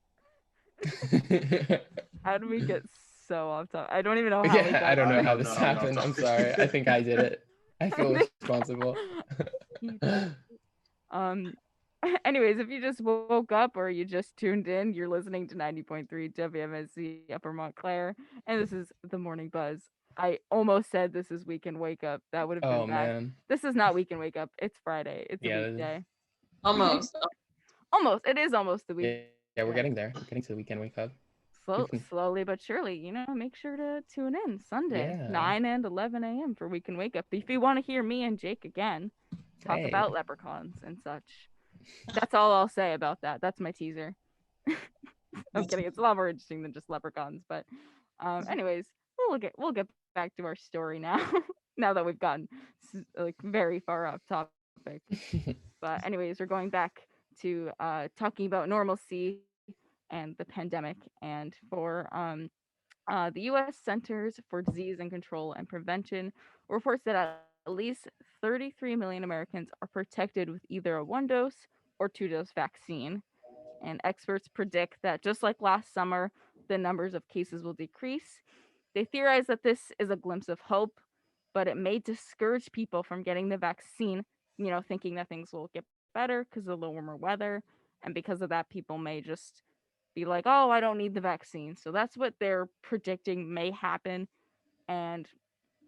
[SPEAKER 1] How do we get so off topic? I don't even know how we got
[SPEAKER 2] I don't know
[SPEAKER 4] I
[SPEAKER 2] how
[SPEAKER 4] don't
[SPEAKER 2] this
[SPEAKER 4] know how we got
[SPEAKER 2] happened. I'm
[SPEAKER 4] talking.
[SPEAKER 2] sorry. I think I did it. I feel responsible.
[SPEAKER 1] Anyways, if you just woke up or you just tuned in, you're listening to 90.3 WMSC Upper Montclair, and this is the Morning Buzz. I almost said this is Weekend Wake Up. That would have been
[SPEAKER 2] Oh
[SPEAKER 1] bad.
[SPEAKER 2] man.
[SPEAKER 1] This is not Weekend Wake Up. It's Friday. It's
[SPEAKER 2] Yeah,
[SPEAKER 1] a
[SPEAKER 2] it is.
[SPEAKER 1] weekday.
[SPEAKER 3] Almost.
[SPEAKER 1] Almost. It is almost the week.
[SPEAKER 2] Yeah, we're getting there. We're getting to the weekend wake up.
[SPEAKER 1] Slowly but surely, make sure to tune in Sunday,
[SPEAKER 2] Yeah.
[SPEAKER 1] 9 and 11 a.m. for Weekend Wake Up. If you want to hear me and Jake again talk
[SPEAKER 2] Hey.
[SPEAKER 1] about leprechauns and such. That's all I'll say about that. That's my teaser. I'm kidding. It's a lot more interesting than just leprechauns. But anyways, we'll get back to our story now. Now that we've gotten like very far off topic. But anyways, we're going back to talking about normalcy and the pandemic. And for the U.S. Centers for Disease and Control and Prevention reports that at least 33 million Americans are protected with either a 1-dose or 2-dose vaccine. And experts predict that just like last summer, the numbers of cases will decrease. They theorize that this is a glimpse of hope, but it may discourage people from getting the vaccine, thinking that things will get better because of the warmer weather. And because of that, people may just be like, oh, I don't need the vaccine. So that's what they're predicting may happen. And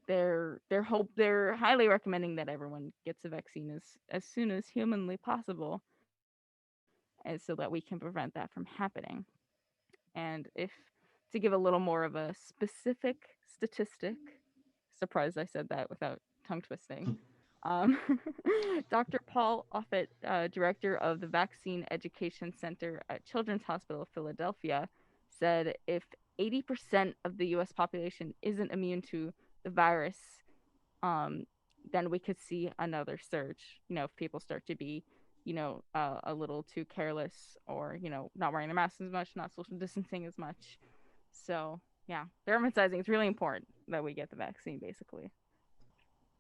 [SPEAKER 1] they're highly recommending that everyone gets a vaccine as soon as humanly possible, and so that we can prevent that from happening. And if to give a little more of a specific statistic, surprised I said that without tongue twisting. Dr. Paul Offit, director of the Vaccine Education Center at Children's Hospital of Philadelphia, said if 80% of the U.S. population isn't immune to the virus, then we could see another surge. If people start to be, a little too careless, or not wearing their masks as much, not social distancing as much. So yeah, they're emphasizing it's really important that we get the vaccine, basically.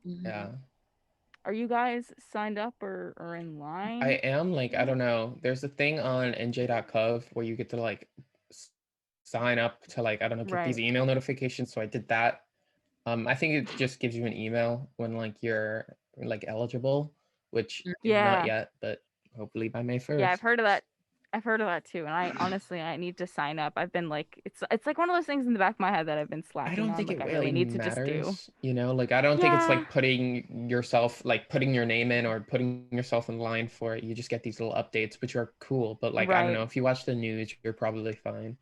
[SPEAKER 2] Yeah.
[SPEAKER 1] Are you guys signed up or in line?
[SPEAKER 2] I am, like, I don't know. There's a thing on nj.gov where you get to like sign up to, like, I don't know, get these email notifications. So I did that. I think it just gives you an email when like you're like eligible, which not yet, but hopefully by May 1st.
[SPEAKER 1] Yeah, I've heard of that. I've heard of that too, and I honestly I need to sign up. I've been like, it's like one of those things in the back of my head that I've been
[SPEAKER 2] I
[SPEAKER 1] slacking
[SPEAKER 2] don't
[SPEAKER 1] on.
[SPEAKER 2] think
[SPEAKER 1] Like
[SPEAKER 2] it
[SPEAKER 1] I
[SPEAKER 2] really
[SPEAKER 1] really need to just do.
[SPEAKER 2] matters, like I don't think it's
[SPEAKER 1] Yeah,
[SPEAKER 2] like putting yourself, like putting your name in or putting yourself in line for it. You just get these little updates, which are cool. But like, I don't
[SPEAKER 1] right.
[SPEAKER 2] know, if you watch the news, you're probably fine.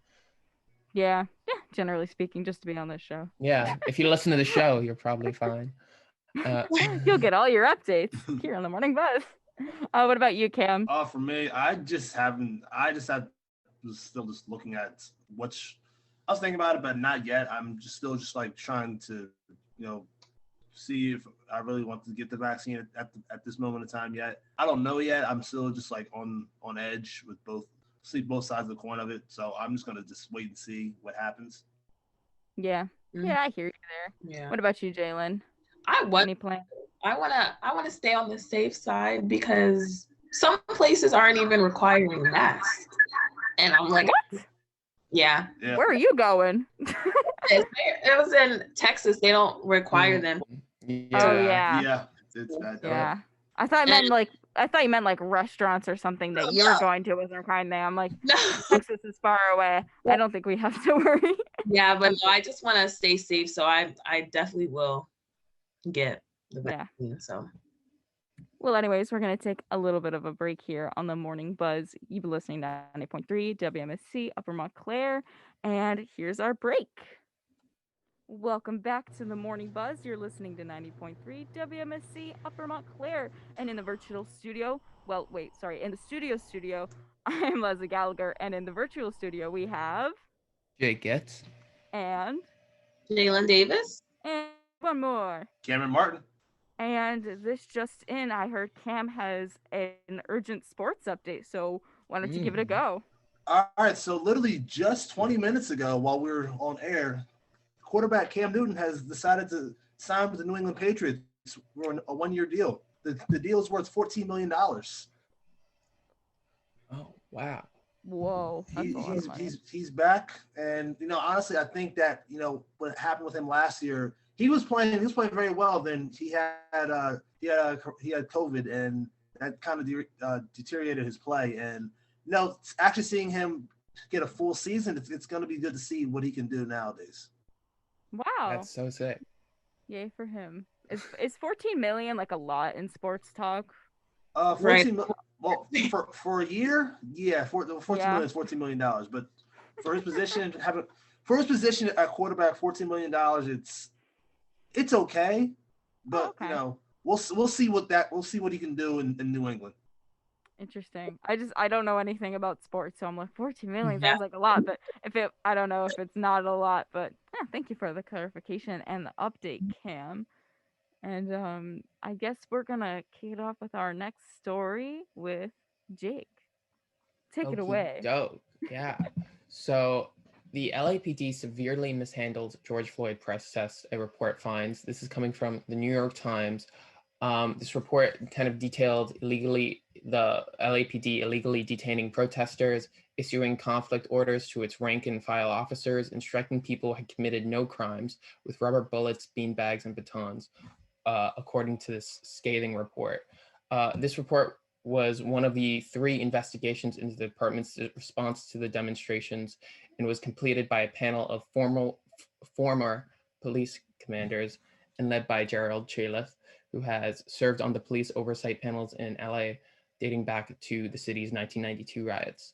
[SPEAKER 1] Yeah, yeah. Generally speaking, just to be on this show,
[SPEAKER 2] Yeah, if you listen to the show, you're probably fine.
[SPEAKER 1] you'll get all your updates here on the Morning Buzz. What about you, Cam?
[SPEAKER 4] For me, I just haven't. I just have was still just looking at which I was thinking about it, but not yet. I'm just still just like trying to, see if I really want to get the vaccine at this moment in time yet. I don't know yet. I'm still just like on edge with both sides of the coin of it. So I'm just gonna just wait and see what happens.
[SPEAKER 1] Yeah, yeah, I hear you there.
[SPEAKER 3] Yeah.
[SPEAKER 1] What about you, Jalen? Any plan?
[SPEAKER 3] I wanna stay on the safe side because some places aren't even requiring masks. And I'm like,
[SPEAKER 1] What?
[SPEAKER 3] Yeah.
[SPEAKER 1] Where are you going?
[SPEAKER 3] It was in Texas. They don't require them.
[SPEAKER 2] Yeah.
[SPEAKER 1] Oh yeah.
[SPEAKER 4] Yeah. It's bad.
[SPEAKER 1] Yeah. I thought you meant like restaurants or something that you were going to wasn't requiring them. I'm like,
[SPEAKER 3] No.
[SPEAKER 1] Texas is far away. I don't think we have to worry.
[SPEAKER 3] Yeah, but no, I just want to stay safe, so I definitely will get the vaccine. So.
[SPEAKER 1] Well, anyways, we're going to take a little bit of a break here on the Morning Buzz. You've been listening to 90.3 WMSC Upper Montclair, and here's our break. Welcome back to the Morning Buzz. You're listening to 90.3 WMSC Upper Montclair, and in the virtual studio, in the studio, I'm Leslie Gallagher, and in the virtual studio we have
[SPEAKER 2] Jake Getz
[SPEAKER 1] and
[SPEAKER 3] Jalen Davis,
[SPEAKER 1] and one more,
[SPEAKER 4] Cameron Martin.
[SPEAKER 1] And this just in, I heard Cam has an urgent sports update, so why don't you give it a go?
[SPEAKER 4] All right, so literally just 20 minutes ago while we were on air, quarterback Cam Newton has decided to sign with the New England Patriots for a one-year deal. The deal is worth $14 million.
[SPEAKER 2] Oh, wow.
[SPEAKER 1] Whoa, that's a lot of money.
[SPEAKER 4] He's back, and honestly, I think that what happened with him last year, he was playing very well. Then he had COVID, and that kind of deteriorated his play. And actually seeing him get a full season, it's going to be good to see what he can do nowadays.
[SPEAKER 1] Wow,
[SPEAKER 2] that's so sick.
[SPEAKER 1] Yay for him. Is 14 million like a lot in sports talk?
[SPEAKER 4] 14 well, for a year, yeah, 14 million is $14 million. But for his position, at quarterback, $14 million, it's okay. But we'll see what he can do in New England.
[SPEAKER 1] Interesting. I don't know anything about sports, so I'm like 14 million sounds like a lot, but I don't know if it's not a lot. But thank you for the clarification and the update, Cam. And I guess we're gonna kick it off with our next story with Jake. Take it away.
[SPEAKER 2] Dope. Yeah. So the LAPD severely mishandled George Floyd process, a report finds. This is coming from the New York Times. This report kind of detailed the LAPD illegally detaining protesters, issuing conflict orders to its rank and file officers, and striking people who had committed no crimes with rubber bullets, beanbags, and batons, according to this scathing report. This report was one of the 3 investigations into the department's response to the demonstrations and was completed by a panel of former police commanders and led by Gerald Chalif, who has served on the police oversight panels in LA dating back to the city's 1992 riots.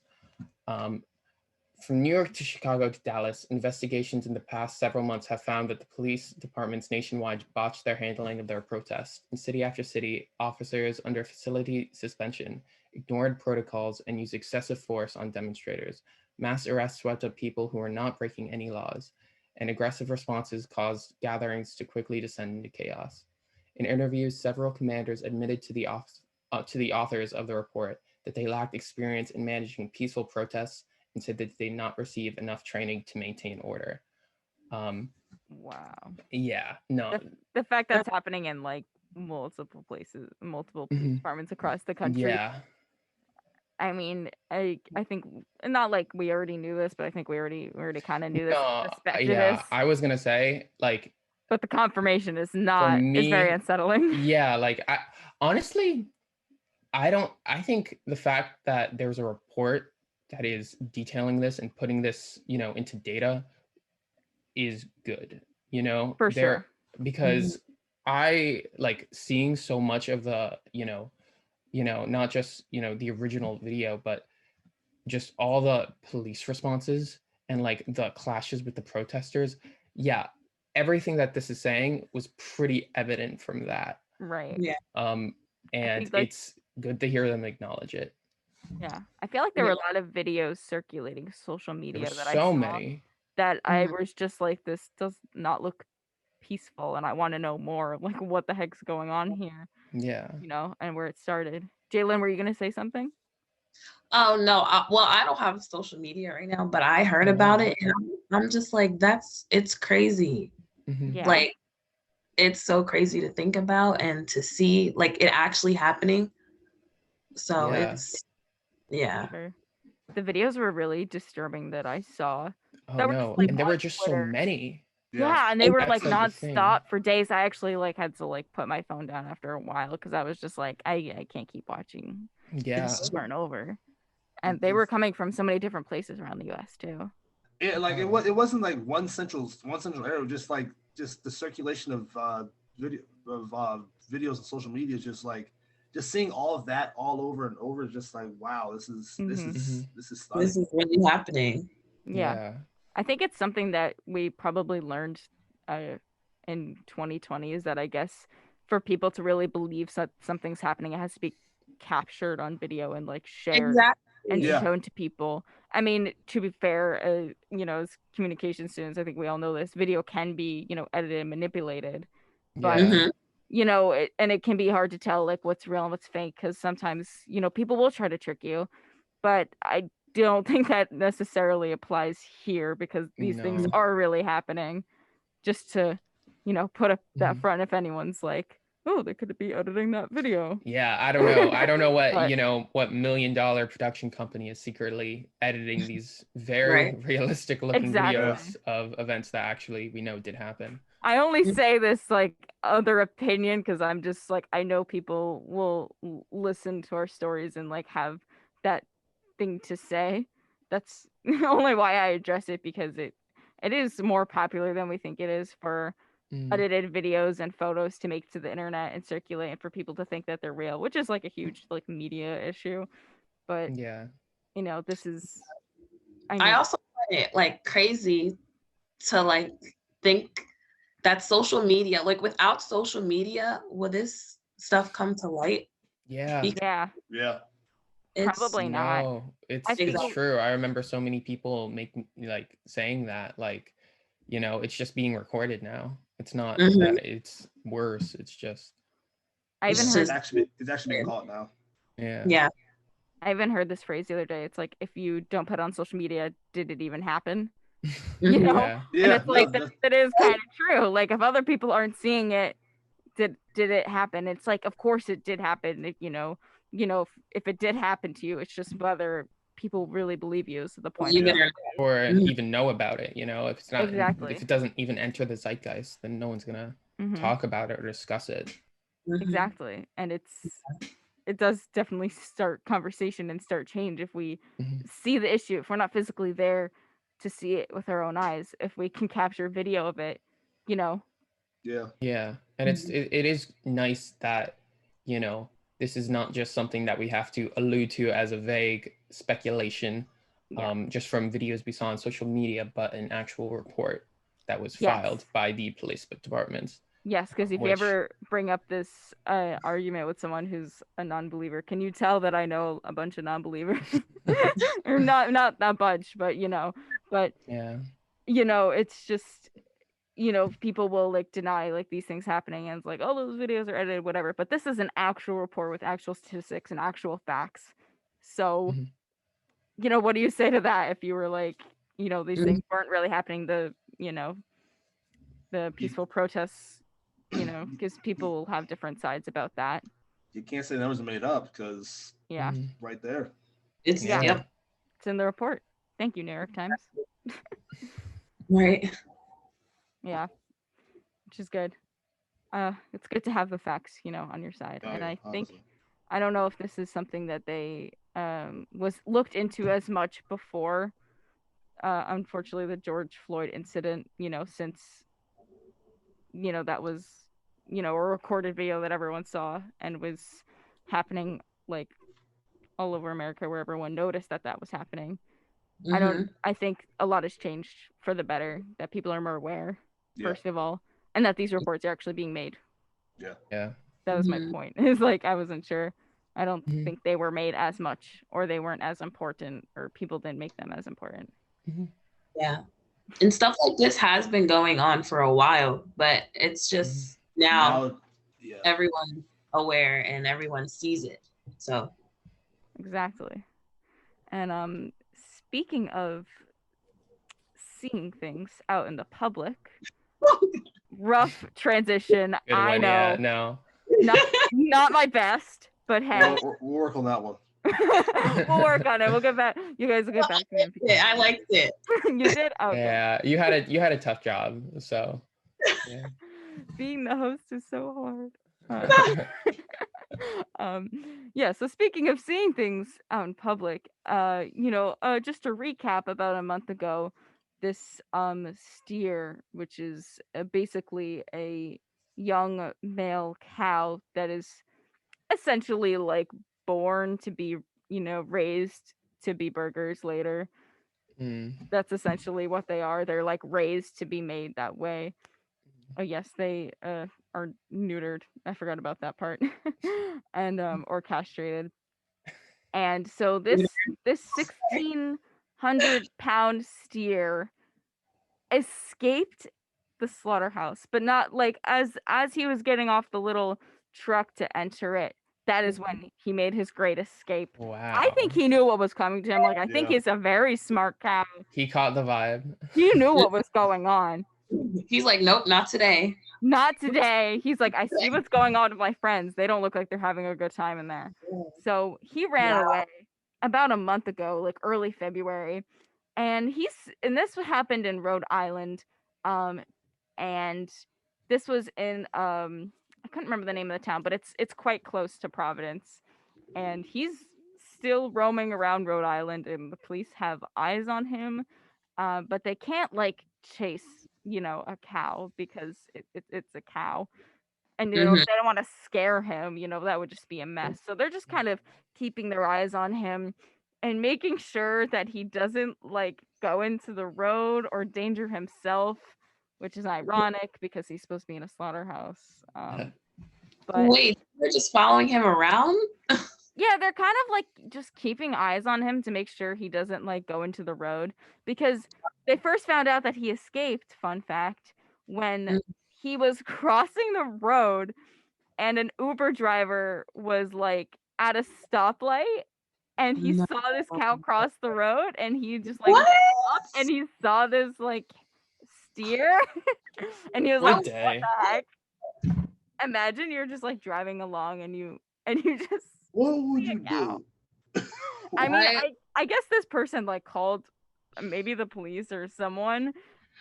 [SPEAKER 2] From New York to Chicago to Dallas, investigations in the past several months have found that the police departments nationwide botched their handling of their protests. In city after city, officers under facility suspension ignored protocols and used excessive force on demonstrators. Mass arrests swept up people who were not breaking any laws, and aggressive responses caused gatherings to quickly descend into chaos. In interviews, several commanders admitted to the authors of the report that they lacked experience in managing peaceful protests and said that they did not receive enough training to maintain order.
[SPEAKER 1] Wow.
[SPEAKER 2] Yeah, no.
[SPEAKER 1] The fact that's happening in like multiple places, multiple departments across the country.
[SPEAKER 2] Yeah.
[SPEAKER 1] I mean, I think not like we already knew this, but I think we already kind of knew this.
[SPEAKER 2] Yeah, I was gonna say like.
[SPEAKER 1] But the confirmation is not. It's very unsettling.
[SPEAKER 2] Yeah, like I think the fact that there's a report that is detailing this and putting this, into data is good,
[SPEAKER 1] For
[SPEAKER 2] there,
[SPEAKER 1] sure.
[SPEAKER 2] because I like seeing so much of the, not just, the original video, but just all the police responses and like the clashes with the protesters. Yeah, everything that this is saying was pretty evident from that.
[SPEAKER 1] Right.
[SPEAKER 3] Yeah.
[SPEAKER 2] And
[SPEAKER 1] think, like-
[SPEAKER 2] it's good to hear them acknowledge it.
[SPEAKER 1] Yeah. I feel like there were a lot of videos circulating social
[SPEAKER 2] There
[SPEAKER 1] media
[SPEAKER 2] were
[SPEAKER 1] that I
[SPEAKER 2] so
[SPEAKER 1] saw
[SPEAKER 2] many.
[SPEAKER 1] that I was just like, this does not look peaceful, and I want to know more. Like, what the heck's going on here?
[SPEAKER 2] Yeah.
[SPEAKER 1] And where it started. Jalen, were you gonna say something?
[SPEAKER 3] Oh no, I don't have social media right now, but I heard
[SPEAKER 2] Oh,
[SPEAKER 3] about
[SPEAKER 2] wow.
[SPEAKER 3] it, and I'm just like, it's crazy.
[SPEAKER 2] Mhm.
[SPEAKER 1] Yeah.
[SPEAKER 3] Like, it's so crazy to think about and to see like it actually happening. So
[SPEAKER 2] Yeah.
[SPEAKER 3] it's, yeah.
[SPEAKER 1] Sure. The videos were really disturbing that I saw.
[SPEAKER 2] Oh
[SPEAKER 1] That were
[SPEAKER 2] no,
[SPEAKER 1] just, like,
[SPEAKER 2] and there
[SPEAKER 1] on
[SPEAKER 2] were just so
[SPEAKER 1] Twitter.
[SPEAKER 2] many.
[SPEAKER 1] Yeah, and they were like
[SPEAKER 2] That's, like, the thing.
[SPEAKER 1] nonstop for days. I actually like had to like put my phone down after a while because I was just like, I can't keep watching
[SPEAKER 2] Yeah.
[SPEAKER 3] It's-
[SPEAKER 1] over and over. And they were coming from so many different places around the US too.
[SPEAKER 4] Yeah, like it wasn't like one central area, just like just the circulation of videos and social media, just seeing all of that all over and over, just like, wow, this is stunning.
[SPEAKER 3] This is really happening.
[SPEAKER 1] Yeah. I think it's something that we probably learned in 2020 is that I guess for people to really believe something's happening, it has to be captured on video and like shared
[SPEAKER 3] Exactly.
[SPEAKER 1] and
[SPEAKER 4] Yeah.
[SPEAKER 1] shown to people. I mean, to be fair, as communication students, I think we all know this. Video can be, edited and manipulated, but
[SPEAKER 2] Yeah.
[SPEAKER 1] and it can be hard to tell like what's real and what's fake because sometimes people will try to trick you, but I don't think that necessarily applies here because these things
[SPEAKER 2] No.
[SPEAKER 1] are really happening. Just to, put up that
[SPEAKER 2] Mhm.
[SPEAKER 1] front if anyone's like, oh, they could be editing that video.
[SPEAKER 2] Yeah, I don't know. I don't know what,
[SPEAKER 1] But-
[SPEAKER 2] what $1 million production company is secretly editing these very
[SPEAKER 3] Right.
[SPEAKER 2] realistic looking
[SPEAKER 1] Exactly.
[SPEAKER 2] videos of events that actually we know did happen.
[SPEAKER 1] I only say this like other opinion because I'm just like, I know people will listen to our stories and like have that thing to say. That's only why I address it because it is more popular than we think it is for
[SPEAKER 2] Mm.
[SPEAKER 1] edited videos and photos to make to the internet and circulate and for people to think that they're real, which is like a huge like media issue. But
[SPEAKER 2] Yeah.
[SPEAKER 1] this is
[SPEAKER 3] I also find it like crazy to like think that social media, like without social media, will this stuff come to light?
[SPEAKER 2] Yeah.
[SPEAKER 1] Yeah,
[SPEAKER 4] Yeah.
[SPEAKER 3] It's
[SPEAKER 1] probably not.
[SPEAKER 2] No, it's
[SPEAKER 1] I think-
[SPEAKER 2] true. I remember so many people saying that, it's just being recorded now. It's not that it's worse. It's just
[SPEAKER 1] I even
[SPEAKER 3] It's
[SPEAKER 1] heard
[SPEAKER 3] just-
[SPEAKER 4] It's actually being caught now.
[SPEAKER 2] yeah.
[SPEAKER 3] yeah.
[SPEAKER 1] I even heard this phrase the other day. It's like, if you don't put it on social media, did it even happen?
[SPEAKER 3] Mhm.
[SPEAKER 1] know?
[SPEAKER 2] Yeah.
[SPEAKER 4] Yeah,
[SPEAKER 1] And it's like
[SPEAKER 4] no,
[SPEAKER 1] that is kind of true. Like if other people aren't seeing it, did it happen? It's like, of course it did happen. If it did happen to you, it's just whether people really believe you is the point.
[SPEAKER 3] Believe it
[SPEAKER 4] Yeah.
[SPEAKER 3] or
[SPEAKER 2] Or
[SPEAKER 3] Mhm.
[SPEAKER 2] even know about it. If it's not,
[SPEAKER 1] Exactly.
[SPEAKER 2] if it doesn't even enter the zeitgeist, then no one's gonna
[SPEAKER 1] Mhm.
[SPEAKER 2] talk about it or discuss it.
[SPEAKER 3] Mhm.
[SPEAKER 1] Exactly. And it does definitely start conversation and start change if we
[SPEAKER 2] Mhm.
[SPEAKER 1] see the issue. If we're not physically there to see it with our own eyes, if we can capture video of it,
[SPEAKER 4] Yeah.
[SPEAKER 2] Yeah, and it is nice that this is not just something that we have to allude to as a vague speculation,
[SPEAKER 1] Yeah.
[SPEAKER 2] just from videos we saw on social media, but an actual report that was
[SPEAKER 1] Yes.
[SPEAKER 2] filed by the police departments.
[SPEAKER 1] Yes, because if you
[SPEAKER 2] Which-
[SPEAKER 1] ever bring up this argument with someone who's a non-believer, can you tell that I know a bunch of non-believers? Or not that bunch, but
[SPEAKER 2] Yeah.
[SPEAKER 1] it's just people will like deny like these things happening and it's like, oh, those videos are edited, whatever. But this is an actual report with actual statistics and actual facts. So,
[SPEAKER 2] Mhm.
[SPEAKER 1] what do you say to that if you were like, these things weren't really happening? The peaceful protests, because people will have different sides about that.
[SPEAKER 4] You can't say numbers are made up because
[SPEAKER 1] Yeah.
[SPEAKER 2] Mhm.
[SPEAKER 4] right there.
[SPEAKER 3] It's
[SPEAKER 1] Yeah.
[SPEAKER 3] yep.
[SPEAKER 1] It's in the report. Thank you, New York Times.
[SPEAKER 3] Right.
[SPEAKER 1] Yeah. Which is good. It's good to have the facts, on your side.
[SPEAKER 4] Oh,
[SPEAKER 1] And
[SPEAKER 4] yeah,
[SPEAKER 1] I think
[SPEAKER 4] obviously.
[SPEAKER 1] I don't know if this is something that they was looked into as much before. Unfortunately, the George Floyd incident, since that was a recorded video that everyone saw and was happening like all over America, where everyone noticed that was happening.
[SPEAKER 3] Mhm.
[SPEAKER 1] I think a lot has changed for the better, that people are more aware,
[SPEAKER 4] Yeah.
[SPEAKER 1] first of all, and that these reports are actually being made.
[SPEAKER 2] Yeah.
[SPEAKER 1] That was my
[SPEAKER 3] Mhm.
[SPEAKER 1] point. It's like, I wasn't sure. I don't
[SPEAKER 2] Mhm.
[SPEAKER 1] think they were made as much, or they weren't as important, or people didn't make them as important.
[SPEAKER 3] Yeah. And stuff like this has been going on for a while, but it's just now
[SPEAKER 4] Yeah.
[SPEAKER 3] everyone's aware and everyone sees it. So
[SPEAKER 1] Exactly. And speaking of seeing things out in the public, rough transition.
[SPEAKER 2] Good
[SPEAKER 1] I
[SPEAKER 2] one.
[SPEAKER 1] know.
[SPEAKER 2] Yeah. No.
[SPEAKER 1] Not my best, but hey.
[SPEAKER 4] We'll work on that one.
[SPEAKER 1] We'll work on it. We'll get back. You guys will get back to me.
[SPEAKER 3] yeah, I liked it.
[SPEAKER 1] You did? Okay.
[SPEAKER 2] Yeah. You had a tough job. So. Yeah.
[SPEAKER 1] Being the host is so hard. Yeah, so speaking of seeing things out in public, just to recap, about a month ago, this steer, which is basically a young male cow that is essentially like born to be, raised to be burgers later. That's essentially what they are. They're like raised to be made that way. Yes, they are neutered. I forgot about that part. And or castrated. And so this 1,600-pound steer escaped the slaughterhouse, but not like as he was getting off the little truck to enter it. That is when he made his great escape.
[SPEAKER 2] Wow.
[SPEAKER 1] I think he knew what was coming to him. Like, I think
[SPEAKER 4] Yeah.
[SPEAKER 1] he's a very smart cow.
[SPEAKER 2] He caught the vibe.
[SPEAKER 1] He knew what was going on.
[SPEAKER 3] He's like, nope, not today.
[SPEAKER 1] Not today. He's like, I see what's going on with my friends. They don't look like they're having a good time in there. So he ran away about a month ago, like early February. And this happened in Rhode Island. And this was in I couldn't remember the name of the town, but it's quite close to Providence. And he's still roaming around Rhode Island, and the police have eyes on him. But they can't like chase, a cow, because it's a cow. And they don't want to scare him, that would just be a mess. So they're just kind of keeping their eyes on him and making sure that he doesn't like go into the road or danger himself, which is ironic because he's supposed to be in a slaughterhouse. But
[SPEAKER 3] Wait, they're just following him around?
[SPEAKER 1] yeah, they're kind of like just keeping eyes on him to make sure he doesn't like go into the road, because they first found out that he escaped, fun fact, when he was crossing the road and an Uber driver was like at a stoplight, and he
[SPEAKER 3] No.
[SPEAKER 1] saw this cow cross the road, and he just like
[SPEAKER 3] What?
[SPEAKER 1] stopped, and he saw this like steer and he was like,
[SPEAKER 2] Good day.
[SPEAKER 1] what the heck? Imagine you're just like driving along and you just
[SPEAKER 4] What would
[SPEAKER 1] see a
[SPEAKER 4] you
[SPEAKER 1] cow.
[SPEAKER 4] do?
[SPEAKER 1] I mean,
[SPEAKER 3] What?
[SPEAKER 1] I guess this person like called maybe the police or someone,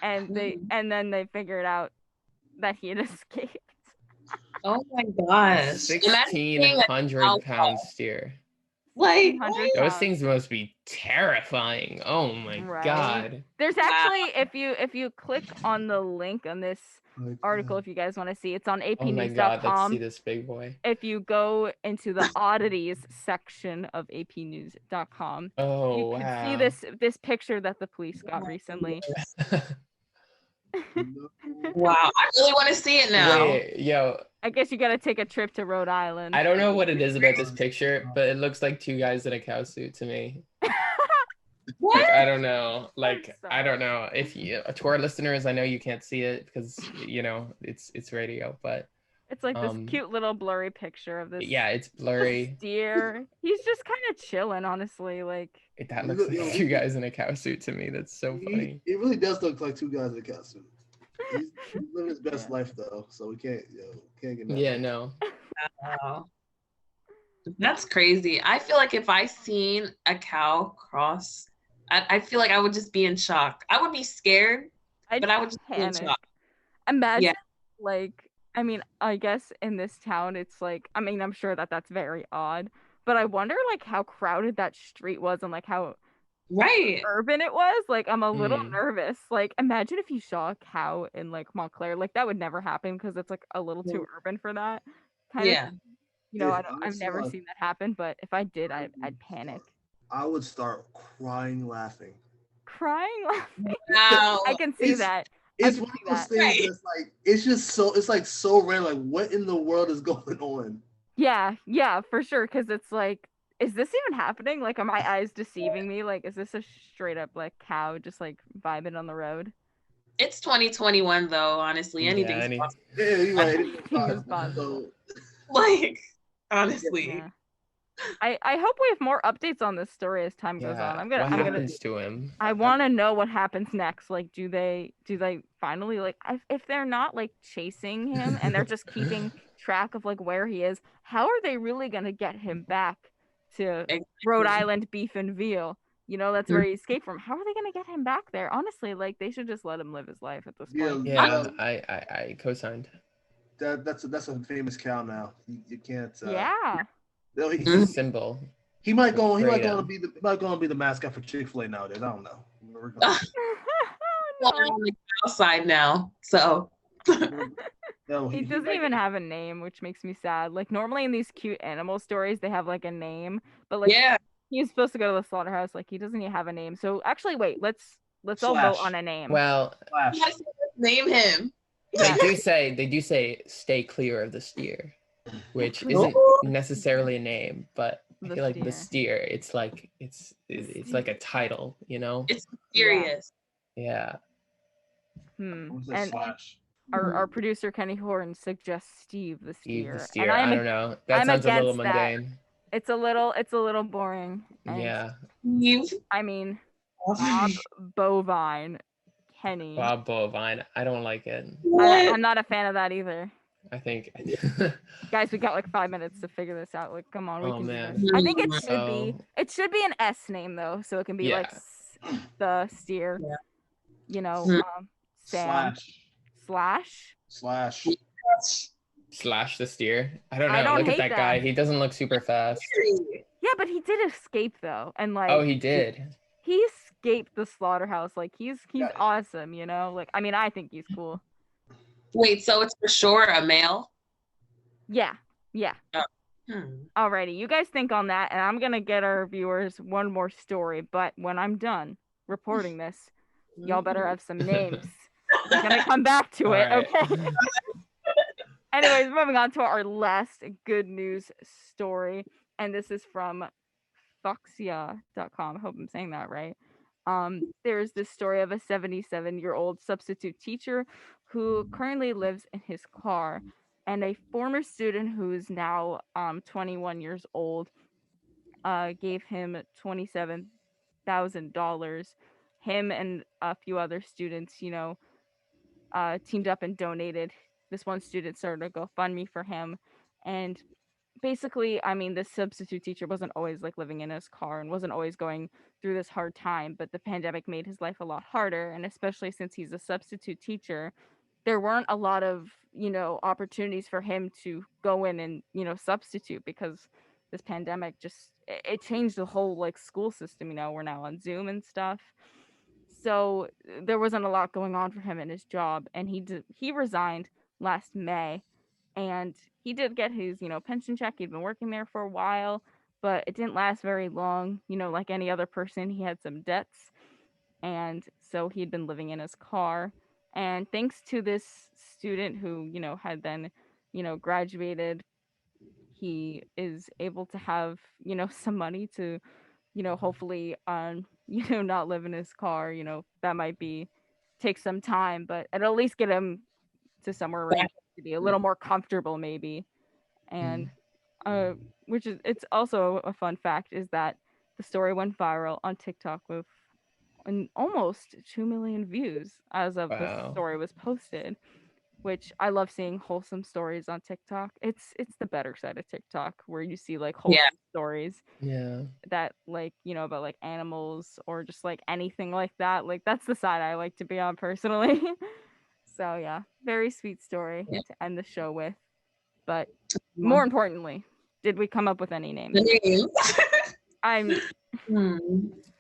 [SPEAKER 1] and then they figured out that he had escaped.
[SPEAKER 3] Oh my gosh. Imagine being a
[SPEAKER 2] 1,600-pound steer.
[SPEAKER 3] like
[SPEAKER 1] 100
[SPEAKER 2] Those
[SPEAKER 1] pounds.
[SPEAKER 2] things must be terrifying. Oh my
[SPEAKER 1] Right.
[SPEAKER 2] god.
[SPEAKER 1] There's actually, if you click on the link on this
[SPEAKER 4] Like,
[SPEAKER 1] article, if you guys want to see, it's on
[SPEAKER 2] Oh my god, let's see
[SPEAKER 1] apnews.com.
[SPEAKER 2] this big boy.
[SPEAKER 1] If you go into the oddities section of apnews.com,
[SPEAKER 2] Oh
[SPEAKER 1] you
[SPEAKER 2] wow.
[SPEAKER 1] can see this picture that the police got recently.
[SPEAKER 3] wow. I really want to see it now.
[SPEAKER 2] Wait, yo,
[SPEAKER 1] I guess you got to take a trip to Rhode Island.
[SPEAKER 2] I don't know what it is about this picture, but it looks like two guys in a cow suit to me.
[SPEAKER 3] What?
[SPEAKER 2] Like, I don't know. Like,
[SPEAKER 1] sorry.
[SPEAKER 2] I don't know. If you, to our listeners, I know you can't see it because it's radio, but
[SPEAKER 1] It's like this cute little blurry picture of this
[SPEAKER 2] yeah, it's blurry.
[SPEAKER 1] steer. He's just kind of chilling, honestly. Like,
[SPEAKER 2] That looks like two guys in a cow suit to me. That's so funny.
[SPEAKER 4] It really does look like two guys in a cow suit. He's living his best
[SPEAKER 1] Yeah.
[SPEAKER 4] life though, so we can't get mad.
[SPEAKER 2] Yeah, no.
[SPEAKER 3] Wow. That's crazy. I feel like if I seen a cow cross, I feel like I would just be in shock. I would be scared, but I would just be in
[SPEAKER 1] panic.
[SPEAKER 3] shock.
[SPEAKER 1] Imagine,
[SPEAKER 3] Yeah.
[SPEAKER 1] like, I mean, I guess in this town, it's like, I mean, I'm sure that that's very odd, but I wonder like how crowded that street was and like how
[SPEAKER 3] Right.
[SPEAKER 1] urban it was. Like I'm a little
[SPEAKER 2] Mm.
[SPEAKER 1] nervous. Like imagine if you saw a cow in like Montclair. Like that would never happen because it's like a little too urban for that kind of.
[SPEAKER 3] Yeah.
[SPEAKER 1] I
[SPEAKER 4] If I
[SPEAKER 1] I've never
[SPEAKER 4] saw,
[SPEAKER 1] seen that happen. But if I did, I'd panic,
[SPEAKER 4] I would start crying laughing.
[SPEAKER 1] crying, laughing.
[SPEAKER 3] Wow.
[SPEAKER 1] I can see
[SPEAKER 4] It's-
[SPEAKER 1] that.
[SPEAKER 4] It's
[SPEAKER 1] can
[SPEAKER 4] one
[SPEAKER 1] see
[SPEAKER 4] of those
[SPEAKER 1] that.
[SPEAKER 4] things
[SPEAKER 3] Right.
[SPEAKER 4] that's like it's just so it's like so random. Like what in the world is going on?
[SPEAKER 1] Yeah, for sure. Because it's like, is this even happening? Like, are my eyes deceiving me? Like, is this a straight up like cow just like vibing on the road?
[SPEAKER 3] It's 2021 though, honestly. Anything's
[SPEAKER 2] any-
[SPEAKER 3] possible.
[SPEAKER 4] Yeah, you're right.
[SPEAKER 1] Anything is possible.
[SPEAKER 3] Like, honestly.
[SPEAKER 1] Yeah. I hope we have more updates on this story as time goes on.
[SPEAKER 2] Yeah.
[SPEAKER 1] I'm
[SPEAKER 2] What
[SPEAKER 1] gonna
[SPEAKER 2] happens to him?
[SPEAKER 1] I want to know what happens next. Like, do they finally like if they're not like chasing him and they're just keeping track of like where he is, how are they really gonna get him back to Rhode Island beef and veal? That's where he escaped from. How are they gonna get him back there? Honestly, like they should just let him live his life at this point.
[SPEAKER 2] Yeah, I co-signed.
[SPEAKER 4] That's a famous cow now. You can't.
[SPEAKER 1] Yeah.
[SPEAKER 4] no,
[SPEAKER 2] It's a symbol.
[SPEAKER 4] he might go. He might
[SPEAKER 2] Freedom.
[SPEAKER 4] go and be the mascot for Chick-fil-A nowadays. I don't know.
[SPEAKER 3] Well, I'm on the outside now. So
[SPEAKER 4] No,
[SPEAKER 1] He doesn't even have a name, which makes me sad. Like normally in these cute animal stories, they have like a name, but like
[SPEAKER 3] yeah.
[SPEAKER 1] he's supposed to go to the slaughterhouse. Like he doesn't even have a name. So actually, wait, let's all vote
[SPEAKER 4] Slash.
[SPEAKER 1] on a name.
[SPEAKER 2] Well,
[SPEAKER 4] Flash.
[SPEAKER 3] Yes, name him.
[SPEAKER 1] Yeah.
[SPEAKER 2] they do say stay clear of the steer, which isn't necessarily a name, but I
[SPEAKER 1] The
[SPEAKER 2] feel like the
[SPEAKER 1] steer.
[SPEAKER 2] steer, it's like it's like a title, you know?
[SPEAKER 3] It's serious.
[SPEAKER 2] Yeah.
[SPEAKER 1] Hmm.
[SPEAKER 4] Who's that
[SPEAKER 1] And
[SPEAKER 4] Slash?
[SPEAKER 1] our producer Kenny Horn suggests Steve the
[SPEAKER 2] Steve
[SPEAKER 1] steer.
[SPEAKER 2] the steer.
[SPEAKER 1] And
[SPEAKER 2] I don't know. That
[SPEAKER 1] I'm
[SPEAKER 2] sounds a little
[SPEAKER 1] against that.
[SPEAKER 2] mundane.
[SPEAKER 1] It's a little boring. And,
[SPEAKER 2] Yeah.
[SPEAKER 3] Steve.
[SPEAKER 1] I mean, Bob Bovine, Kenny.
[SPEAKER 2] Bob Bovine. I don't like it.
[SPEAKER 1] I'm not a fan of that either.
[SPEAKER 2] I think
[SPEAKER 1] Guys, we got like 5 minutes to figure this out. Like, come on, we
[SPEAKER 2] Oh,
[SPEAKER 1] can do
[SPEAKER 2] man.
[SPEAKER 1] this. I think it should
[SPEAKER 2] So-
[SPEAKER 1] be. It should be an S name though, so it can be
[SPEAKER 2] Yeah.
[SPEAKER 1] like the steer.
[SPEAKER 3] Yeah.
[SPEAKER 1] Sam slash.
[SPEAKER 4] Slash.
[SPEAKER 2] Slash the steer. I don't know.
[SPEAKER 1] I don't
[SPEAKER 2] Look at
[SPEAKER 1] hate
[SPEAKER 2] that
[SPEAKER 1] that.
[SPEAKER 2] guy. He doesn't look super fast.
[SPEAKER 1] Yeah, but he did escape though, and like
[SPEAKER 2] Oh, he did.
[SPEAKER 1] he escaped the slaughterhouse. Like he's
[SPEAKER 4] Yeah.
[SPEAKER 1] awesome, Like I mean, I think he's cool.
[SPEAKER 3] Wait, so it's for sure a male?
[SPEAKER 1] Yeah.
[SPEAKER 3] Hmm.
[SPEAKER 1] Alrighty, you guys think on that, and I'm gonna get our viewers one more story. But when I'm done reporting this, y'all better have some names. We're gonna come back to it,
[SPEAKER 2] Alright.
[SPEAKER 1] okay? Anyways, moving on to our last good news story, and this is from Foxia.com. I hope I'm saying that right. There's this story of a 77-year-old substitute teacher who currently lives in his car, and a former student who's now 21 years old gave him $27,000. Him and a few other students, teamed up and donated. This one student started a GoFundMe for him, and basically, I mean, this substitute teacher wasn't always like living in his car and wasn't always going through this hard time, but the pandemic made his life a lot harder, and especially since he's a substitute teacher, there weren't a lot of opportunities for him to go in and substitute, because this pandemic just it changed the whole like school system. We're now on Zoom and stuff, so there wasn't a lot going on for him in his job, and he resigned last May, and he did get his pension check. He'd been working there for a while, but it didn't last very long. Like any other person, he had some debts, and so he'd been living in his car. And thanks to this student who had then graduated, he is able to have some money to hopefully not live in his car. That might take some time, but it'll at least get him to somewhere where he wants to be a little more comfortable maybe. And which is, it's also a fun fact, is that the story went viral on TikTok with almost 2 million views as of
[SPEAKER 2] Wow.
[SPEAKER 1] this story was posted, which I love seeing wholesome stories on TikTok. It's the better side of TikTok, where you see like wholesome stories
[SPEAKER 2] Yeah.
[SPEAKER 1] that like about like animals or just like anything like that. Like that's the side I like to be on personally. So yeah, very sweet story
[SPEAKER 3] Yeah.
[SPEAKER 1] to end the show with. But more importantly, Did we come up with any names?
[SPEAKER 3] The names.
[SPEAKER 1] I'm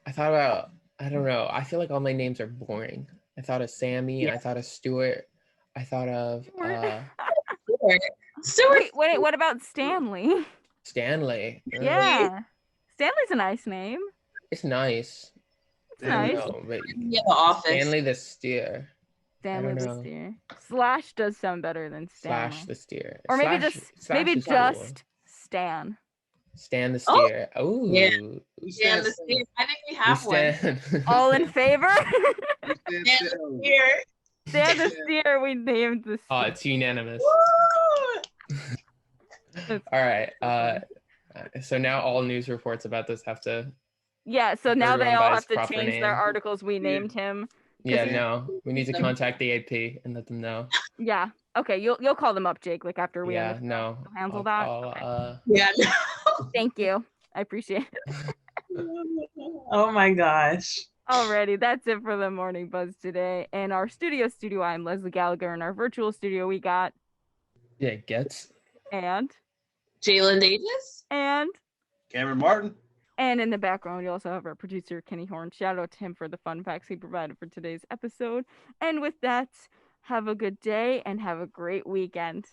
[SPEAKER 2] I thought about, I don't know. I feel like all my names are boring. I thought of Sammy.
[SPEAKER 3] Yeah.
[SPEAKER 2] I thought of Stuart. I thought of
[SPEAKER 3] Stuart.
[SPEAKER 1] wait, what about Stanley?
[SPEAKER 2] Stanley.
[SPEAKER 1] Yeah. Stanley's a nice name.
[SPEAKER 2] It's nice.
[SPEAKER 1] It's
[SPEAKER 2] I don't
[SPEAKER 1] nice.
[SPEAKER 2] know, but
[SPEAKER 3] Yeah, The Office.
[SPEAKER 2] Stanley the Steer.
[SPEAKER 1] Stanley the
[SPEAKER 2] know.
[SPEAKER 1] Steer. Slash does sound better than Stanley.
[SPEAKER 2] Slash the Steer.
[SPEAKER 1] Or maybe
[SPEAKER 2] Slash-
[SPEAKER 1] just
[SPEAKER 2] Slash
[SPEAKER 1] maybe
[SPEAKER 2] is cool.
[SPEAKER 1] just Stan.
[SPEAKER 2] Stan the
[SPEAKER 3] Oh,
[SPEAKER 2] Steer. Oh,
[SPEAKER 3] yeah.
[SPEAKER 4] We
[SPEAKER 3] Yeah,
[SPEAKER 4] stand-
[SPEAKER 3] the Steer. I think we
[SPEAKER 2] we
[SPEAKER 3] have one.
[SPEAKER 2] stand.
[SPEAKER 1] All in favor?
[SPEAKER 4] we stand
[SPEAKER 3] Stan the
[SPEAKER 4] still.
[SPEAKER 3] Steer.
[SPEAKER 1] Stan the Steer, we named the
[SPEAKER 2] Oh,
[SPEAKER 1] Steer.
[SPEAKER 2] it's unanimous.
[SPEAKER 3] Woo!
[SPEAKER 2] All right. So now all news reports about this have to.
[SPEAKER 1] Yeah, so now they
[SPEAKER 2] Everyone
[SPEAKER 1] all
[SPEAKER 2] by
[SPEAKER 1] have
[SPEAKER 2] his
[SPEAKER 1] to
[SPEAKER 2] proper
[SPEAKER 1] change their
[SPEAKER 2] name.
[SPEAKER 1] articles. We named him.
[SPEAKER 2] Yeah,
[SPEAKER 4] Yeah.
[SPEAKER 2] no. We need to
[SPEAKER 3] So-
[SPEAKER 2] contact the AP and let them know.
[SPEAKER 1] Yeah. Okay, you'll call them up, Jake, like after we
[SPEAKER 2] Yeah,
[SPEAKER 1] end
[SPEAKER 2] no.
[SPEAKER 1] You'll handle
[SPEAKER 2] I'll-
[SPEAKER 1] that?
[SPEAKER 2] I'll,
[SPEAKER 1] Okay.
[SPEAKER 3] Yeah.
[SPEAKER 1] Thank you. I appreciate it.
[SPEAKER 3] Oh my gosh.
[SPEAKER 1] Alrighty, that's it for the morning buzz today. In our studio, I'm Leslie Gallagher. In our virtual studio, we got
[SPEAKER 2] Yeah, gets.
[SPEAKER 1] and
[SPEAKER 3] Jalen Davis?
[SPEAKER 4] Cameron Martin.
[SPEAKER 1] And in the background, you also have our producer, Kenny Horn. Shout out to him for the fun facts he provided for today's episode. And with that, have a good day and have a great weekend.